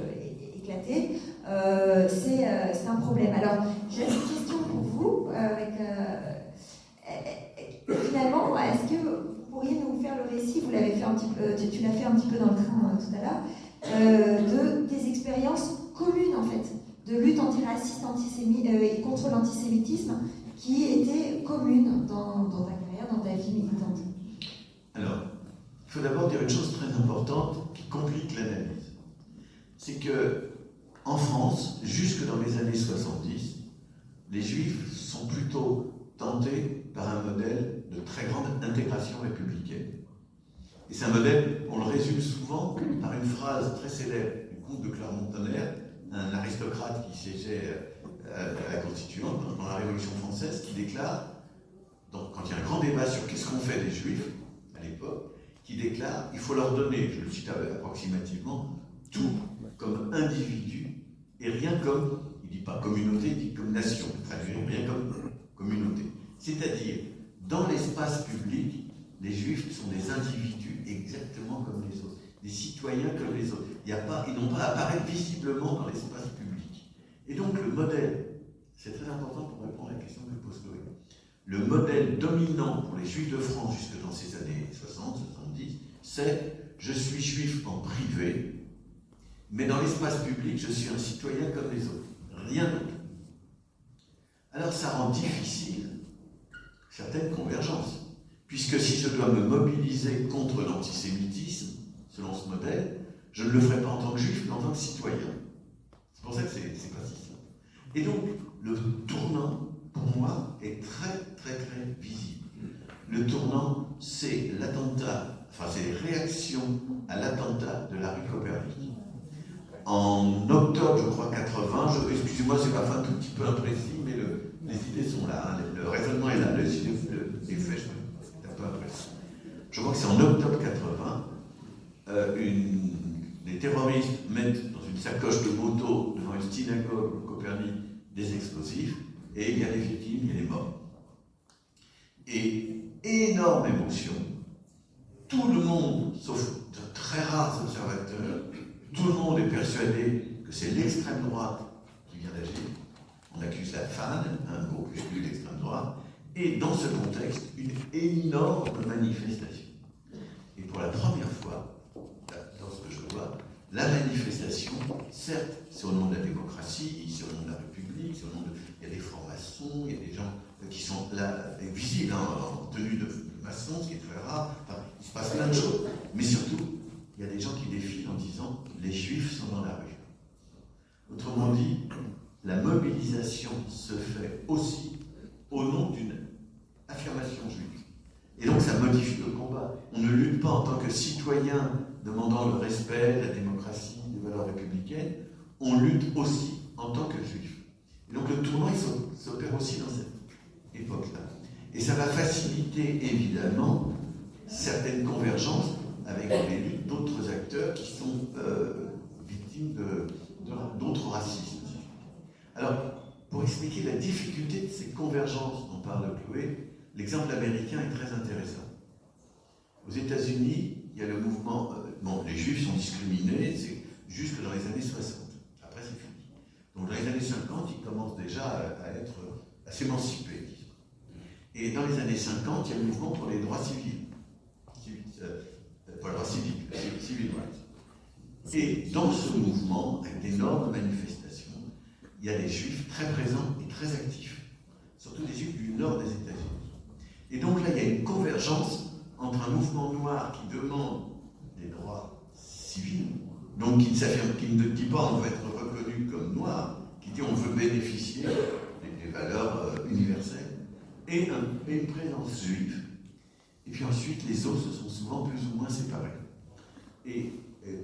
éclatée, c'est un problème. Alors, j'ai une question pour vous, finalement, est-ce que vous pourriez nous faire le récit, vous l'avez fait un petit peu, tu l'as fait un petit peu dans le train tout à l'heure, des expériences communes en fait, de lutte antiraciste et contre l'antisémitisme qui étaient communes dans ta carrière, dans ta vie militante. Alors, il faut d'abord dire une chose très importante qui complique l'analyse. C'est que en France, jusque dans les années 70, les Juifs sont plutôt tentés par un modèle de très grande intégration républicaine. Et c'est un modèle, on le résume souvent par une phrase très célèbre du comte de Clermont-Tonnerre, un aristocrate qui siégeait à la Constituante dans la Révolution française, qui déclare, donc quand il y a un grand débat sur qu'est-ce qu'on fait des Juifs, à l'époque, qui déclare, il faut leur donner, je le cite approximativement, tout comme individu, et rien comme, il ne dit pas communauté, il dit comme nation, rien comme communauté. C'est-à-dire, dans l'espace public, les Juifs sont des individus exactement comme les autres, des citoyens comme les autres. Ils n'ont pas à apparaître visiblement dans l'espace public. Et donc le modèle, c'est très important pour répondre à la question que pose Chloé, le modèle dominant pour les Juifs de France jusque dans ces années 60, 70, c'est « je suis juif en privé, mais dans l'espace public, je suis un citoyen comme les autres. Rien d'autre. » Alors ça rend difficile certaines convergences. Puisque si je dois me mobiliser contre l'antisémitisme, selon ce modèle, Je ne le ferai pas en tant que juif, mais en tant que citoyen. C'est pour ça que c'est pas si simple. Et donc, le tournant, pour moi, est très, très, très visible. Le tournant, c'est l'attentat, enfin, c'est les réactions à l'attentat de la rue Copernic. En octobre, je crois, 80, excusez-moi, c'est ma fin un tout petit peu imprécis, mais les idées sont là, hein, le raisonnement est là, les faits, c'est un peu imprécis. Je crois que c'est en octobre 80, les terroristes mettent dans une sacoche de moto devant une synagogue au Copernic des explosifs, et il y a des victimes, il y a des morts. Et énorme émotion, tout le monde, sauf de très rares observateurs, tout le monde est persuadé que c'est l'extrême droite qui vient d'agir. On accuse la FAN, un groupe exclu d'extrême droite, et dans ce contexte, une énorme manifestation. Et pour la première fois, dans ce que je vois, la manifestation, certes, c'est au nom de la démocratie, c'est au nom de la République, c'est au nom de... Il y a des francs-maçons, il y a des gens qui sont là, visibles, hein, en tenue de maçon, ce qui est très rare. Enfin, il se passe plein de choses. Mais surtout, il y a des gens qui défilent en disant « les Juifs sont dans la rue ». Autrement dit, la mobilisation se fait aussi au nom d'une affirmation juive. Et donc ça modifie le combat. On ne lutte pas en tant que citoyen demandant le respect, la démocratie, les valeurs républicaines. On lutte aussi en tant que juif. Et donc le tournant, il s'opère aussi dans cette époque-là. Et ça va faciliter évidemment certaines convergences avec les luttes d'autres acteurs qui sont victimes d'autres racismes. Alors, pour expliquer la difficulté de ces convergences dont parle Chloé, l'exemple américain est très intéressant. Aux États-Unis, il y a le mouvement... les Juifs sont discriminés, c'est jusque dans les années 60. Après, c'est fini. Donc, dans les années 50, ils commencent déjà à s'émanciper, disons. Et dans les années 50, il y a le mouvement pour les droits civils. Pour les droits civiques, civil rights. Et dans ce mouvement, avec d'énormes manifestations, il y a des Juifs très présents et très actifs. Surtout des Juifs du nord des États-Unis. Et donc là, il y a une convergence entre un mouvement noir qui demande des droits civils, donc qui ne dit pas on veut être reconnu comme noir, qui dit on veut bénéficier des valeurs universelles, et une présence juive. Et puis ensuite, les autres se sont souvent plus ou moins séparés. Et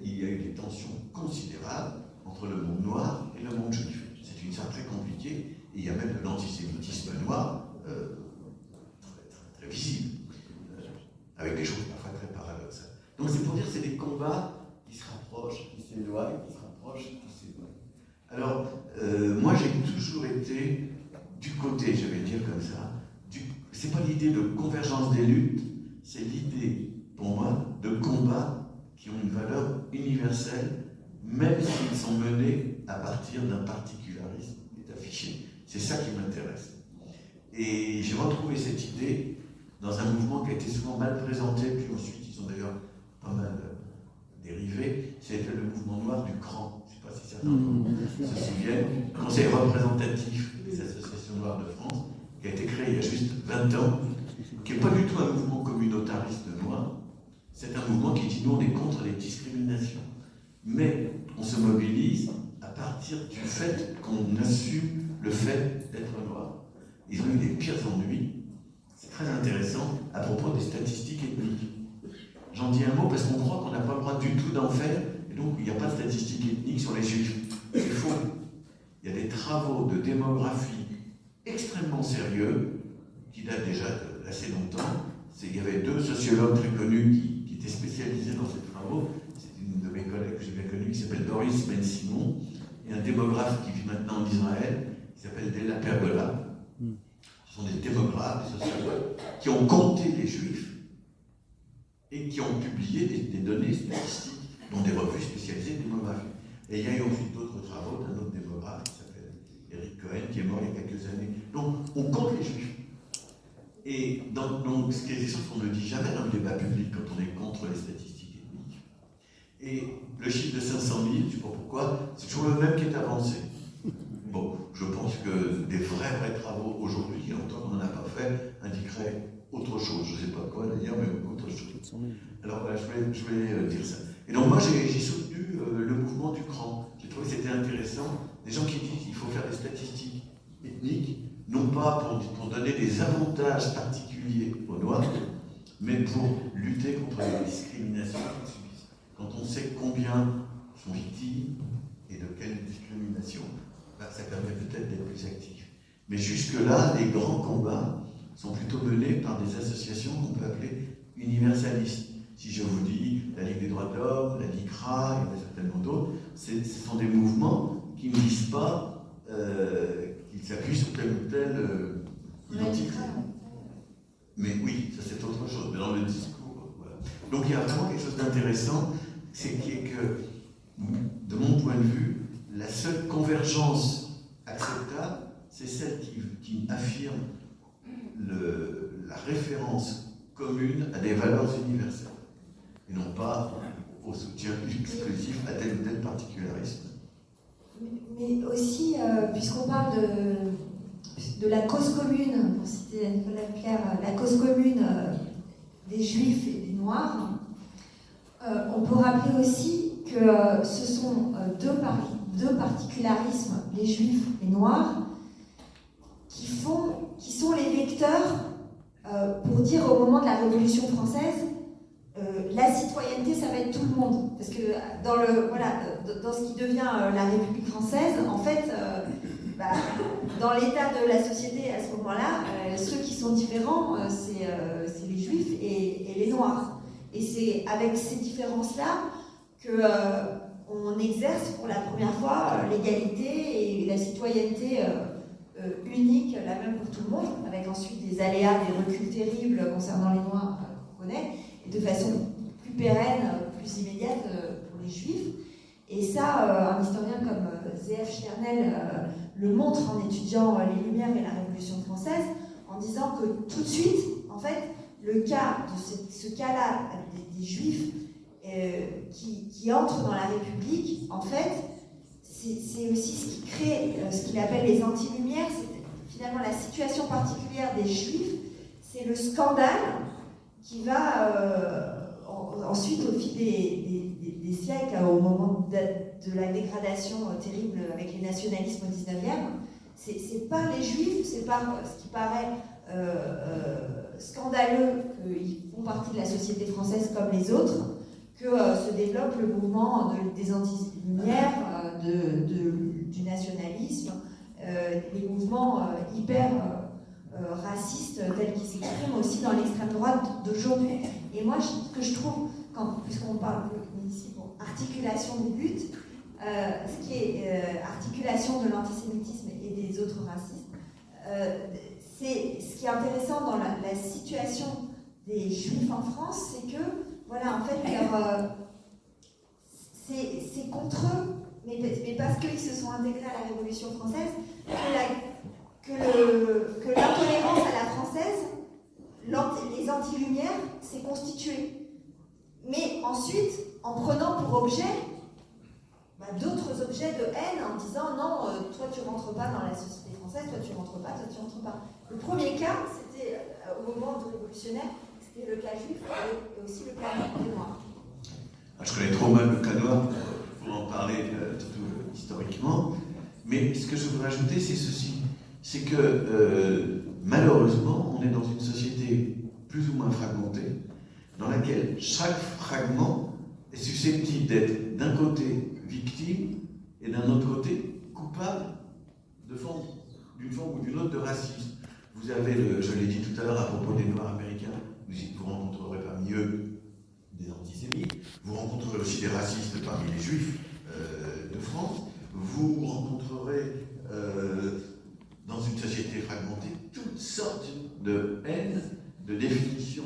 il y a eu des tensions considérables entre le monde noir et le monde juif. C'est une histoire très compliquée, et il y a même de l'antisémitisme noir très visible, avec des choses parfois très paradoxales. Donc c'est pour dire que c'est des combats qui se rapprochent, qui s'éloignent, qui se rapprochent, qui s'éloignent. Alors, moi j'ai toujours été du côté, je vais le dire comme ça, c'est pas l'idée de convergence des luttes, c'est l'idée, pour moi, de combats qui ont une valeur universelle, même s'ils sont menés à partir d'un particularisme qui est affiché. C'est ça qui m'intéresse. Et j'ai retrouvé cette idée dans un mouvement qui a été souvent mal présenté, puis ensuite ils ont d'ailleurs pas mal dérivé, c'était le mouvement noir du CRAN. Je ne sais pas si certains se souviennent, Conseil représentatif des associations noires de France, qui a été créé il y a juste 20 ans, qui n'est pas du tout un mouvement communautariste noir, c'est un mouvement qui dit nous on est contre les discriminations, mais on se mobilise à partir du fait qu'on assume le fait d'être noir. Ils ont eu des pires ennuis, c'est très intéressant, à propos des statistiques ethniques. J'en dis un mot parce qu'on croit qu'on n'a pas le droit du tout d'en faire, et donc il n'y a pas de statistiques ethniques sur les juifs. C'est faux. Il y a des travaux de démographie extrêmement sérieux, qui datent déjà d'assez longtemps. Il y avait deux sociologues très connus qui étaient spécialisés dans ces travaux. C'est une de mes collègues que j'ai bien connue qui s'appelle Doris Ben-Simon, et un démographe qui vit maintenant en Israël, qui s'appelle Della Pergola. Ce sont des démographes, des sociologues, qui ont compté les juifs et qui ont publié des données statistiques dans des revues spécialisées de démographie. Et il y a eu ensuite d'autres travaux d'un autre démographe qui s'appelle Eric Cohen, qui est mort il y a quelques années. Donc, on compte les juifs. Et donc, ce qui est des choses qu'on ne dit jamais dans le débat public quand on est contre les statistiques ethniques. Et le chiffre de 500 000, je ne sais pas pourquoi, c'est toujours le même qui est avancé. Bon, je pense que des vrais travaux aujourd'hui, il y a longtemps qu'on n'en a pas fait, indiqueraient autre chose. Je ne sais pas quoi d'ailleurs, mais autre chose. Alors voilà, je voulais dire ça. Et donc moi j'ai soutenu le mouvement du CRAN. J'ai trouvé que c'était intéressant. Des gens qui disent qu'il faut faire des statistiques ethniques, non pas pour donner des avantages particuliers aux Noirs, mais pour lutter contre les discriminations qu'ils subissent. Quand on sait combien sont victimes et de quelles discriminations, ça permet peut-être d'être plus actif. Mais jusque-là, les grands combats sont plutôt menés par des associations qu'on peut appeler universalistes. Si je vous dis la Ligue des droits de l'homme, la LICRA, il y en a certainement d'autres, ce sont des mouvements qui ne disent pas qu'ils s'appuient sur telle ou telle identité. Mais oui, ça c'est autre chose, mais dans le discours, voilà. Donc il y a vraiment quelque chose d'intéressant, c'est que, de mon point de vue, la seule convergence acceptable, c'est celle qui affirme la référence commune à des valeurs universelles, et non pas au soutien exclusif à tel ou tel particularisme. Mais aussi, puisqu'on parle de la cause commune, pour citer Nicolas Claire, la cause commune des Juifs et des Noirs, on peut rappeler aussi que ce sont deux particularismes, les Juifs et les Noirs, qui sont les vecteurs pour dire au moment de la Révolution française, la citoyenneté, ça va être tout le monde. Parce que dans ce qui devient la République française, en fait, dans l'état de la société à ce moment-là, ceux qui sont différents, c'est les Juifs et les Noirs. Et c'est avec ces différences-là qu'on exerce pour la première fois l'égalité et la citoyenneté unique, la même pour tout le monde, avec ensuite des aléas, des reculs terribles concernant les Noirs qu'on connaît, et de façon plus pérenne, plus immédiate pour les Juifs. Et ça, un historien comme Z.F. Sternel le montre en étudiant les Lumières et la Révolution française, en disant que tout de suite, en fait, le cas de ce cas-là des Juifs qui entrent dans la République, en fait, c'est aussi ce qui crée ce qu'il appelle les anti-lumières, c'est finalement la situation particulière des Juifs, c'est le scandale qui va ensuite, au fil des siècles, au moment de la dégradation terrible avec les nationalismes au 19e, c'est par les Juifs, c'est par ce qui paraît scandaleux qu'ils font partie de la société française comme les autres, que se développe le mouvement des anti-lumières, du nationalisme, les mouvements hyper racistes tels qu'ils s'expriment aussi dans l'extrême droite d'aujourd'hui. Et moi, ce que je trouve, puisqu'on parle ici pour articulation des luttes, ce qui est articulation de l'antisémitisme et des autres racistes, c'est ce qui est intéressant dans la situation des Juifs en France, c'est que, voilà, en fait, c'est contre eux, mais parce qu'ils se sont intégrés à la Révolution française, que l'intolérance à la française, les anti-lumières, s'est constituée. Mais ensuite, en prenant pour objet d'autres objets de haine, en disant non, toi tu rentres pas dans la société française, toi tu rentres pas, toi tu rentres pas. Le premier cas, c'était au moment révolutionnaire, c'était le cas juif et aussi le cas des Noirs. Je connais trop mal le cas noir pour en parler, surtout historiquement, mais ce que je voudrais ajouter, c'est ceci, c'est que malheureusement, on est dans une société plus ou moins fragmentée, dans laquelle chaque fragment est susceptible d'être d'un côté victime et d'un autre côté coupable d'une forme ou d'une autre de racisme. Vous avez, je l'ai dit tout à l'heure à propos des Noirs américains, vous rencontrerez parmi eux des antisémites, vous rencontrerez aussi des racistes parmi les Juifs de France, vous rencontrerez dans une société fragmentée toutes sortes de haines, de définitions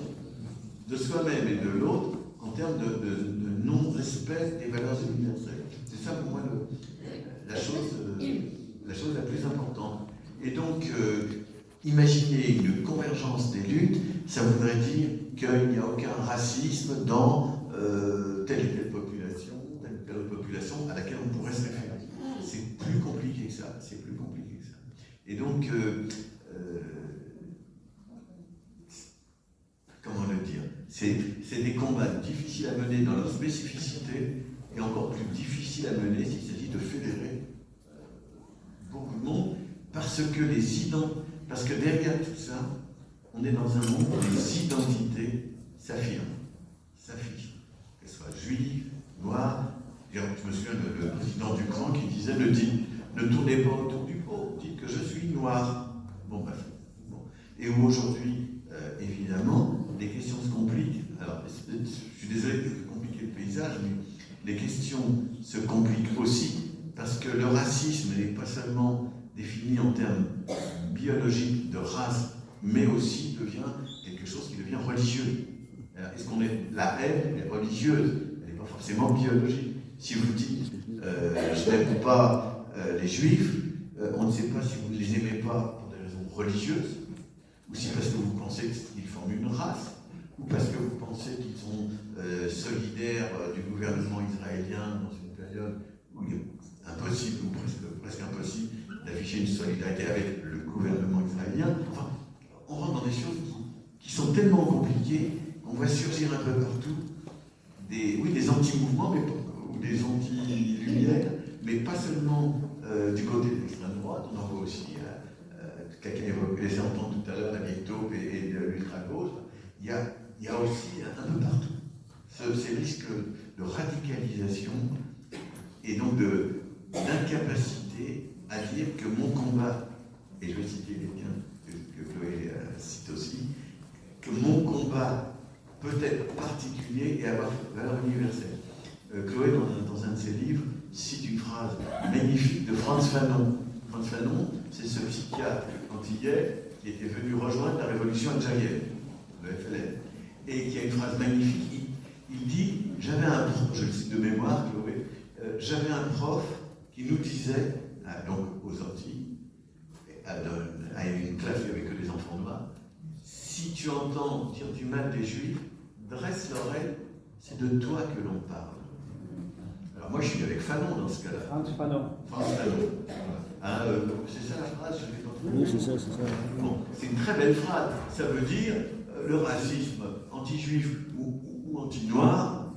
de soi-même et de l'autre en termes de non-respect des valeurs universelles. C'est ça pour moi la chose la plus importante. Et donc, imaginer une convergence des luttes, ça voudrait dire qu'il n'y a aucun racisme dans telle ou telle population à laquelle on pourrait se référer. C'est plus compliqué que ça. Et donc, comment le dire, c'est des combats difficiles difficiles à mener dans leur spécificité et encore plus difficiles à mener s'il s'agit de fédérer beaucoup de monde, parce que derrière tout ça, on est dans un monde où les identités s'affirment, s'affichent, qu'elles soient juives, noires. Je me souviens de le président Ducran qui disait ne tournez pas autour du pot, dites que je suis noir. Bon, bref. Bon. Et où aujourd'hui, évidemment, les questions se compliquent. Alors, je suis désolé de compliquer le paysage, mais les questions se compliquent aussi parce que le racisme n'est pas seulement défini en termes biologiques de race, mais aussi devient quelque chose qui devient religieux. Est-ce qu'on est la haine est religieuse, elle n'est pas forcément biologique. Si vous dites je n'aime pas les juifs, on ne sait pas si vous ne les aimez pas pour des raisons religieuses, ou si parce que vous pensez qu'ils forment une race, ou parce que vous pensez qu'ils sont solidaires du gouvernement israélien dans une période où il est impossible, ou presque impossible, d'afficher une solidarité avec le gouvernement israélien. Enfin, on rentre dans des choses qui sont tellement compliquées qu'on voit surgir un peu partout des anti-mouvements, ou des anti-lumières, mais pas seulement du côté de l'extrême droite, on en voit aussi, quelqu'un laissait entendre tout à l'heure la vieille taupe et de l'ultra-gauche. Il y a aussi un peu partout ces risques de radicalisation et donc d'incapacité à dire que mon combat, et je vais citer quelqu'un que Chloé cite aussi, que mon combat peut être particulier et avoir valeur universelle. Chloé, dans un de ses livres, cite une phrase magnifique de Frantz Fanon. Frantz Fanon, c'est ce psychiatre antillais qui était venu rejoindre la révolution algérienne, le FLN, et qui a une phrase magnifique. Il dit, j'avais un prof, je le cite de mémoire, Chloé, j'avais un prof qui nous disait, donc aux Antilles, à une classe où il n'y avait que des enfants noirs, si tu entends dire du mal des Juifs, dresse l'oreille, c'est de toi que l'on parle. Alors moi je suis avec Fanon dans ce cas-là. Frantz Fanon. Frantz Fanon. C'est ça la phrase, je l'ai pas Oui, c'est ça. Bon, c'est une très belle phrase. Ça veut dire le racisme anti-juif ou anti-noir,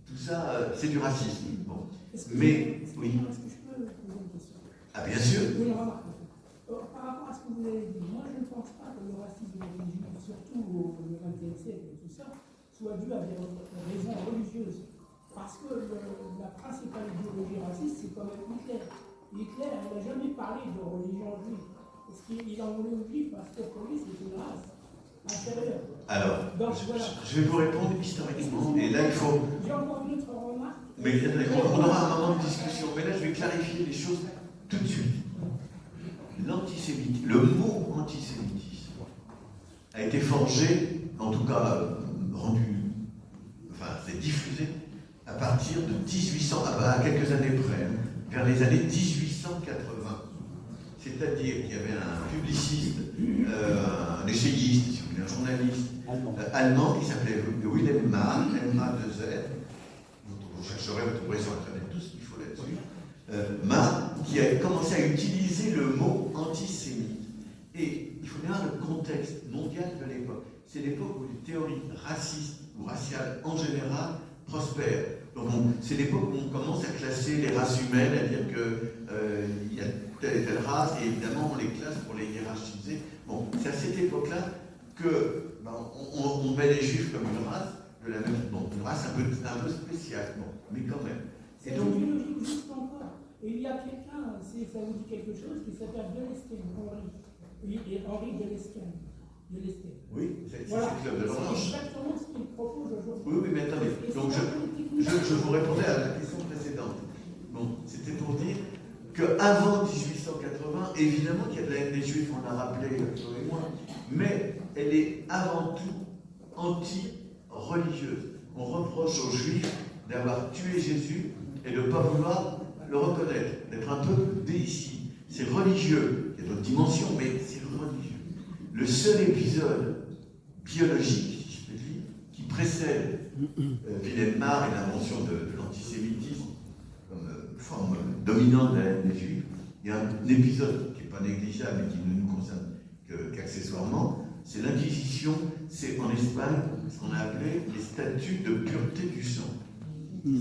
tout ça, c'est du racisme. Bon. Oui. Est-ce que je peux poser une question? Ah, bien sûr. Oui, remarque. Par rapport à ce que vous avez dit, moi je ne pense pas que le racisme religieux, surtout au XXe siècle et tout ça, soit dû à des raisons religieuses. Parce que la principale idéologie raciste, c'est quand même Hitler. Hitler, il n'a jamais parlé de religion juive. Parce qu'il en voulait aux juifs parce que pour lui, c'est une race inférieure. Alors, donc, voilà. je vais vous répondre historiquement, et là il faut... J'ai encore une autre remarque. Mais on aura un moment de discussion, mais là je vais clarifier les choses tout de suite. L'antisémitisme, le mot antisémitisme a été forgé, en tout cas c'est diffusé à partir de 1800, à quelques années près, vers les années 1880. C'est-à-dire qu'il y avait un publiciste, un essayiste, si vous voulez, un journaliste allemand qui s'appelait Wilhelm Marr, M-A-2-Z. Vous chercherez, vous trouverez sur Internet tout ce qu'il faut là-dessus. Marr, qui a commencé à utiliser le mot antisémite. Et il faut bien voir le contexte mondial de l'époque. C'est l'époque où les théories racistes ou raciales en général prospèrent. Donc c'est l'époque où on commence à classer les races humaines, à dire qu'il y a telle et telle race, et évidemment on les classe pour les hiérarchiser. Bon, c'est à cette époque-là que on met les juifs comme une race, de la même, une race un peu spéciale, mais quand même. Et donc, l'idéologie existe encore. Et il y a quelqu'un, si ça vous dit quelque chose, qui s'appelle Delesquen, Henri. Et Henri Delesquen. Oui, c'est voilà. le club de l'Orange. C'est exactement ce qu'il propose aujourd'hui. Oui, mais attendez. Donc je vous répondais à la question précédente. Bon, c'était pour dire qu'avant 1880, évidemment qu'il y a de la haine des Juifs, on l'a rappelé, toi et moi, mais elle est avant tout anti-religieuse. On reproche aux Juifs d'avoir tué Jésus et de ne pas vouloir le reconnaître, d'être un peu déici. C'est religieux. Il y a d'autres dimensions, mais c'est religieux. Le seul épisode biologique, si je peux dire, qui précède Wilhelm Marr et l'invention de l'antisémitisme comme forme dominante de la haine des Juifs, il y a un épisode qui n'est pas négligeable et qui ne nous concerne qu'accessoirement, c'est l'Inquisition, c'est en Espagne ce qu'on a appelé les statuts de pureté du sang.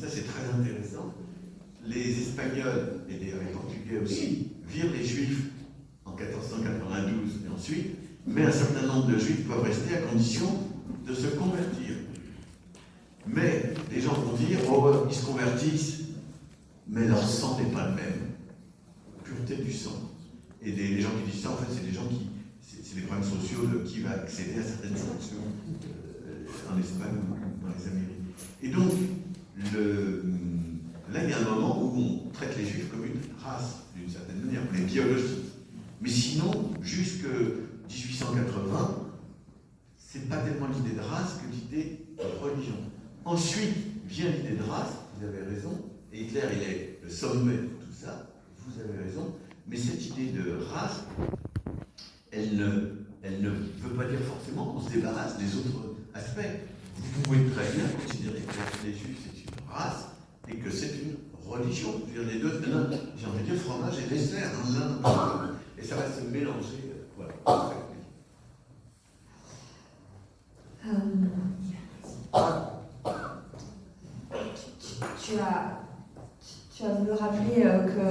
Ça, c'est très intéressant. Les Espagnols et les Portugais aussi virent les Juifs en 1492 et ensuite, mais un certain nombre de Juifs peuvent rester à condition de se convertir. Mais les gens vont dire, oh, ils se convertissent, mais leur sang n'est pas le même. Pureté du sang. Et les gens qui disent ça, en fait, c'est des gens qui, c'est des problèmes sociaux de qui va accéder à certaines fonctions en Espagne ou dans les Amériques. Et donc, là, il y a un moment où on traite les Juifs comme une race, d'une certaine manière, les biologiques. Mais sinon, jusque 1880, c'est pas tellement l'idée de race que l'idée de religion. Ensuite vient l'idée de race, vous avez raison, et Hitler, il est le sommet de tout ça, vous avez raison, mais cette idée de race, elle ne veut pas dire forcément qu'on se débarrasse des autres aspects. Vous pouvez très bien considérer que les Juifs, c'est une race, et que c'est une religion. Je veux dire, les deux, j'ai envie de dire fromage et dessert, l'un, et ça va se mélanger. Voilà. Tu as voulu rappeler que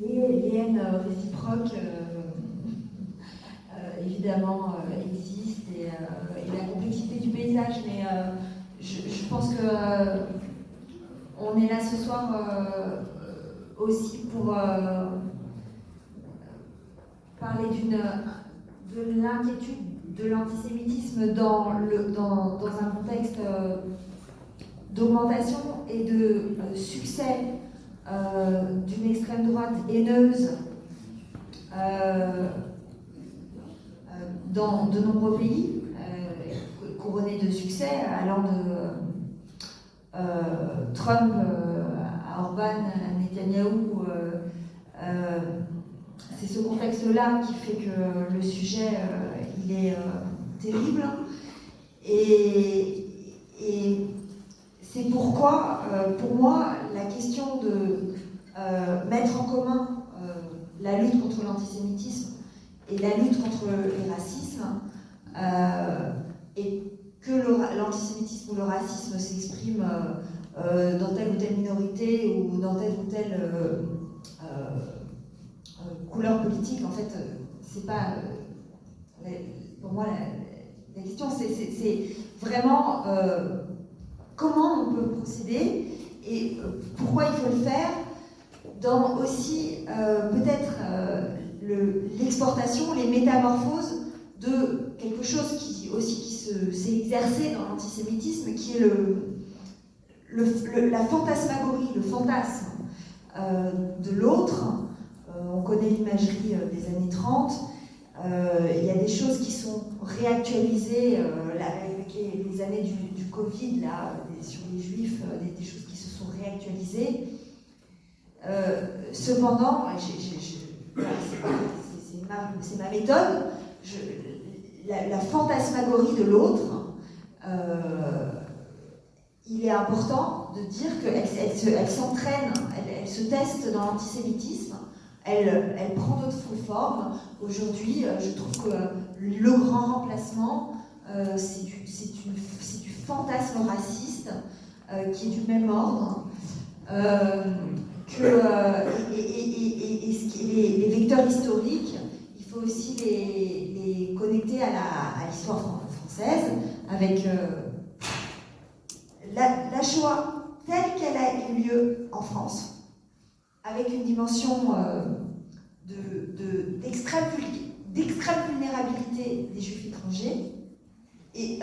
les haines réciproques évidemment existent et la complexité du paysage, mais je pense que on est là ce soir aussi pour parler de l'inquiétude de l'antisémitisme dans un contexte d'augmentation et de succès d'une extrême droite haineuse dans de nombreux pays, couronnés de succès, allant de Trump à Orban, à Netanyahou. C'est ce contexte-là qui fait que le sujet il est terrible. Et c'est pourquoi, pour moi, la question de mettre en commun la lutte contre l'antisémitisme et la lutte contre le racisme, et que l'antisémitisme ou le racisme s'exprime dans telle ou telle minorité ou dans telle ou telle couleur politique, en fait, c'est pas... pour moi, la question, c'est vraiment comment on peut procéder et pourquoi il faut le faire dans aussi peut-être l'exportation, les métamorphoses de quelque chose qui s'est exercé dans l'antisémitisme, qui est la fantasmagorie, le fantasme de l'autre. On connaît l'imagerie des années 30. Il y a des choses qui sont réactualisées avec les années du Covid, là, sur les Juifs, des choses qui se sont réactualisées. Cependant, c'est ma méthode, la fantasmagorie de l'autre, il est important de dire qu'elle s'entraîne, elle se teste dans l'antisémitisme, elle prend d'autres formes. Aujourd'hui, je trouve que le grand remplacement, c'est du fantasme raciste qui est du même ordre. Les vecteurs historiques, il faut aussi les connecter à l'histoire française, avec la Shoah telle qu'elle a eu lieu en France, avec une dimension d'extrême vulnérabilité des Juifs étrangers, et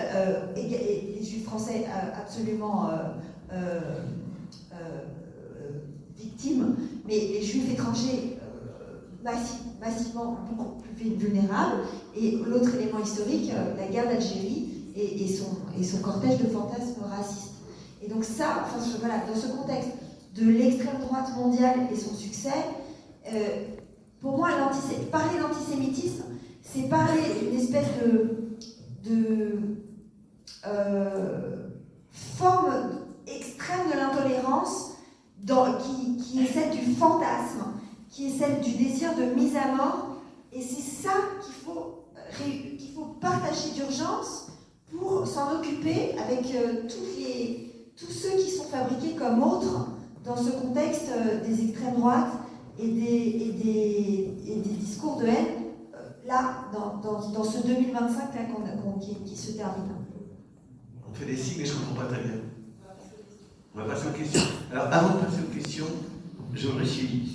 les Juifs français absolument victimes, mais les Juifs étrangers massivement beaucoup plus vulnérables. Et l'autre élément historique, la guerre d'Algérie et son cortège de fantasmes racistes. Et donc ça, voilà, dans ce contexte de l'extrême droite mondiale et son succès, pour moi, parler d'antisémitisme, c'est parler d'une espèce de forme extrême de l'intolérance qui est celle du fantasme, qui est celle du désir de mise à mort. Et c'est ça qu'il faut partager d'urgence pour s'en occuper avec tous ceux qui sont fabriqués comme autres dans ce contexte des extrêmes droites et des discours de haine, là, dans ce 2025 là, qui se termine. On fait des signes, mais je ne comprends pas très bien. On va passer aux questions. Alors, avant de passer aux questions, j'aurais, si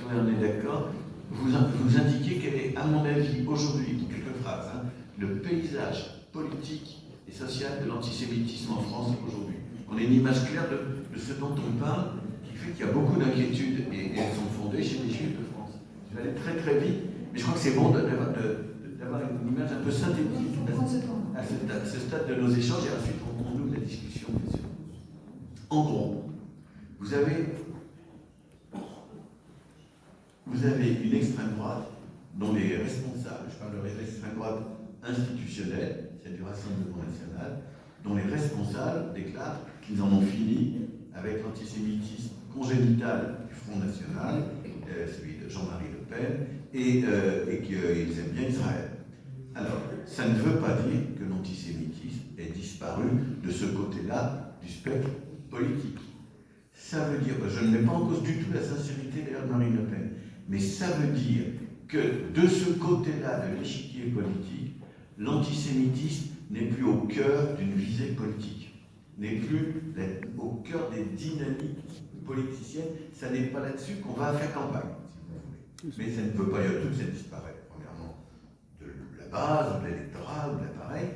on est d'accord, vous indiquer quel est, à mon avis, aujourd'hui, en quelques phrases, le paysage politique et social de l'antisémitisme en France aujourd'hui. On a une image claire de ce dont on parle, qui fait qu'il y a beaucoup d'inquiétudes, et elles sont fondées chez les Juifs de France. Je vais aller très très vite, mais je crois que c'est bon d'avoir une image un peu synthétique à ce stade de nos échanges, et ensuite on ouvre la discussion, bien sûr. En gros, vous avez une extrême droite dont les responsables, je parle de l'extrême droite institutionnelle, celle du Rassemblement national, dont les responsables déclarent qu'ils en ont fini avec l'antisémitisme congénital du Front National, celui de Jean-Marie Le Pen, et qu'ils aiment bien Israël. Alors, ça ne veut pas dire que l'antisémitisme ait disparu de ce côté-là du spectre politique. Ça veut dire, je ne mets pas en cause du tout la sincérité d'ailleurs de Marine Le Pen, mais ça veut dire que de ce côté-là de l'échiquier politique, l'antisémitisme n'est plus au cœur d'une visée politique, n'est plus au cœur des dynamiques politiciennes. Ça n'est pas là-dessus qu'on va faire campagne, si vous voulez. Mais ça ne peut pas dire tout que ça disparaît, premièrement, de la base, de l'électorat, de l'appareil,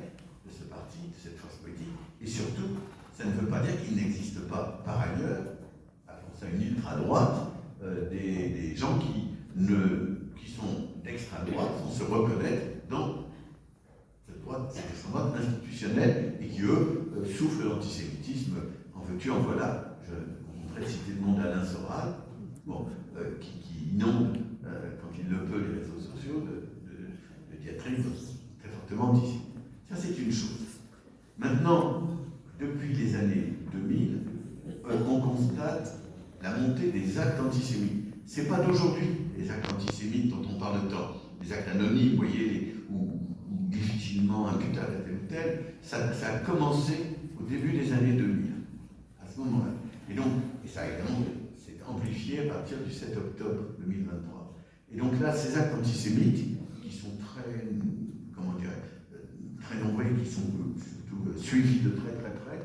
de ce parti, de cette force politique, et surtout, ça ne veut pas dire qu'il n'existe pas, par ailleurs, appelons ça une ultra-droite, des gens qui sont d'extrême droite, sans se reconnaître dans cette extrême droite institutionnelle, et qui, eux, souffrent de l'antisémitisme, en veux-tu, en voilà. On voudrait citer le nom d'Alain Soral, qui inonde, quand il le peut, les réseaux sociaux, de diatribes très fortement antisémites. Ça, c'est une chose. Maintenant, depuis les années 2000, on constate la montée des actes antisémites. Ce n'est pas d'aujourd'hui, les actes antisémites dont on parle tant. Les actes anonymes, vous voyez, ou difficilement imputables à tel ou tel, ça a commencé au début des années 2000, à ce moment-là. Et ça, évidemment, s'est amplifié à partir du 7 octobre 2023. Et donc là, ces actes antisémites, qui sont très, très nombreux, qui sont surtout suivis de très très près,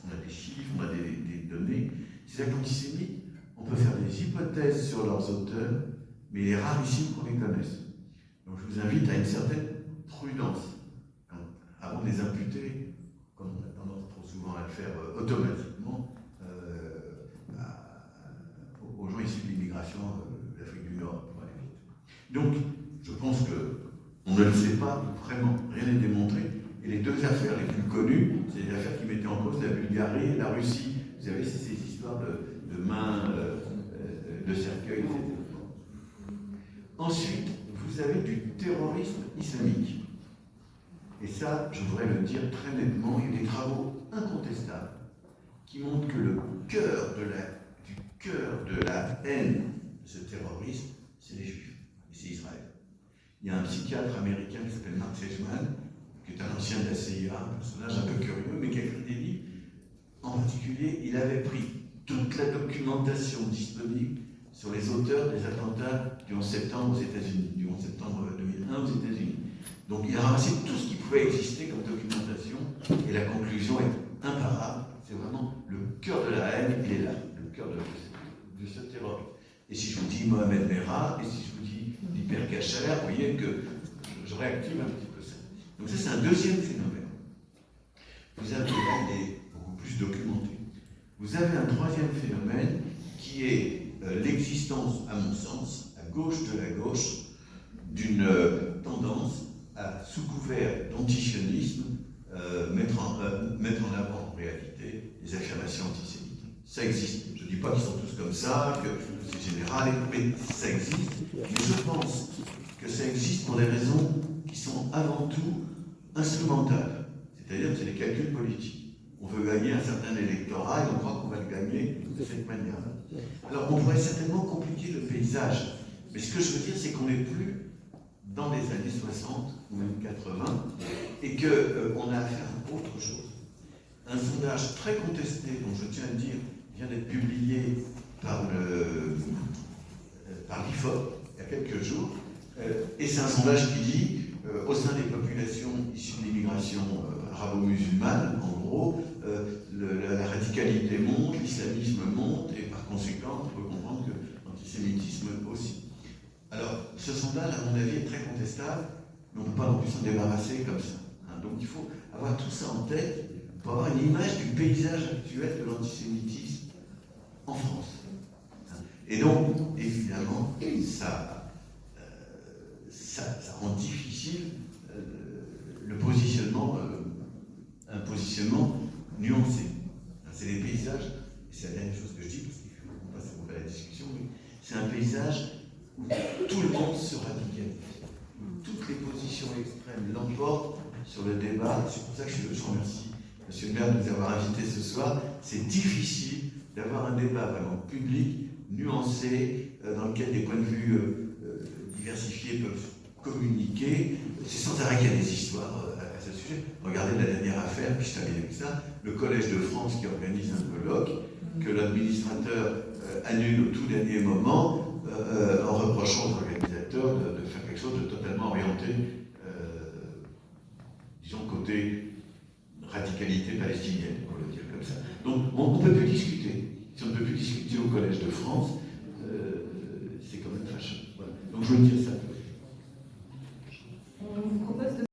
on a des chiffres, on a des données, ces actes antisémites, on peut faire des hypothèses sur leurs auteurs, mais il est rarissime qu'on les connaisse. Donc je vous invite à une certaine prudence avant de les imputer, comme on a tendance trop souvent à le faire automatiquement, aux gens issus de l'immigration de l'Afrique du Nord, pour aller vite. Donc, je pense qu'on ne le sait pas vraiment, rien n'est démontré. Et les deux affaires les plus connues, c'est les affaires qui mettaient en cause la Bulgarie et la Russie. Vous savez, c'est ces histoires de mains, de cercueils, etc. Ensuite, vous avez du terrorisme islamique. Et ça, je voudrais le dire très nettement, il y a des travaux incontestables qui montrent que le cœur de la haine de ce terrorisme, c'est les Juifs, et c'est Israël. Il y a un psychiatre américain qui s'appelle Mark Seligman, qui est un ancien de la CIA, un personnage un peu curieux, mais qui a écrit des livres. En particulier, il avait pris toute la documentation disponible sur les auteurs des attentats du 11 septembre aux États-Unis, du 11 septembre 2001 aux États-Unis. Donc il a ramassé tout ce qui pouvait exister comme documentation, et la conclusion est imparable. C'est vraiment le cœur de la haine, il est là, le cœur de ce terrorisme. Et si je vous dis Mohamed Merah, et si je vous dis l'hypercacher, vous voyez que je réactive un petit peu ça. Donc ça, c'est un deuxième phénomène. Vous avez là des beaucoup plus documenté. Vous avez un troisième phénomène qui est l'existence, à mon sens, à gauche de la gauche, d'une tendance à, sous couvert d'antisionisme, mettre en avant en réalité les affirmations antisémites. Ça existe. Je ne dis pas qu'ils sont tous comme ça, que c'est général, mais ça existe. Mais je pense que ça existe pour des raisons qui sont avant tout instrumentales. C'est-à-dire que c'est des calculs politiques. On veut gagner un certain électorat et on croit qu'on va le gagner de cette manière-là. Alors on pourrait certainement compliquer le paysage. Mais ce que je veux dire, c'est qu'on n'est plus dans les années 60 ou même 80, et qu'on a affaire à autre chose. Un sondage très contesté, dont je tiens à dire, vient d'être publié par l'IFOP il y a quelques jours, et c'est un sondage qui dit, au sein des populations issues de l'immigration arabo-musulmane, en gros, la radicalité monte, l'islamisme monte, et par conséquent, on peut comprendre que l'antisémitisme aussi. Alors, ce sondage, à mon avis, est très contestable, mais on ne peut pas non plus s'en débarrasser comme ça. Hein. Donc, il faut avoir tout ça en tête pour avoir une image du paysage actuel de l'antisémitisme en France. Hein. Et donc, évidemment, ça rend difficile le positionnement, un positionnement nuancé. C'est les paysages, et c'est la dernière chose que je dis, parce qu'il faut qu'on passe à la discussion, mais c'est un paysage où tout le monde se radicalise. Toutes les positions extrêmes l'emportent sur le débat. C'est pour ça que je remercie Monsieur le maire de nous avoir invités ce soir. C'est difficile d'avoir un débat vraiment public, nuancé, dans lequel des points de vue diversifiés peuvent communiquer. C'est sans arrêt qu'il y a des histoires à ce sujet. Regardez la dernière affaire, puis je termine avec ça, le Collège de France qui organise un colloque, que l'administrateur annule au tout dernier moment, en reprochant aux organisateurs de faire quelque chose de totalement orienté, disons, côté radicalité palestinienne, pour le dire comme ça. Donc, on ne peut plus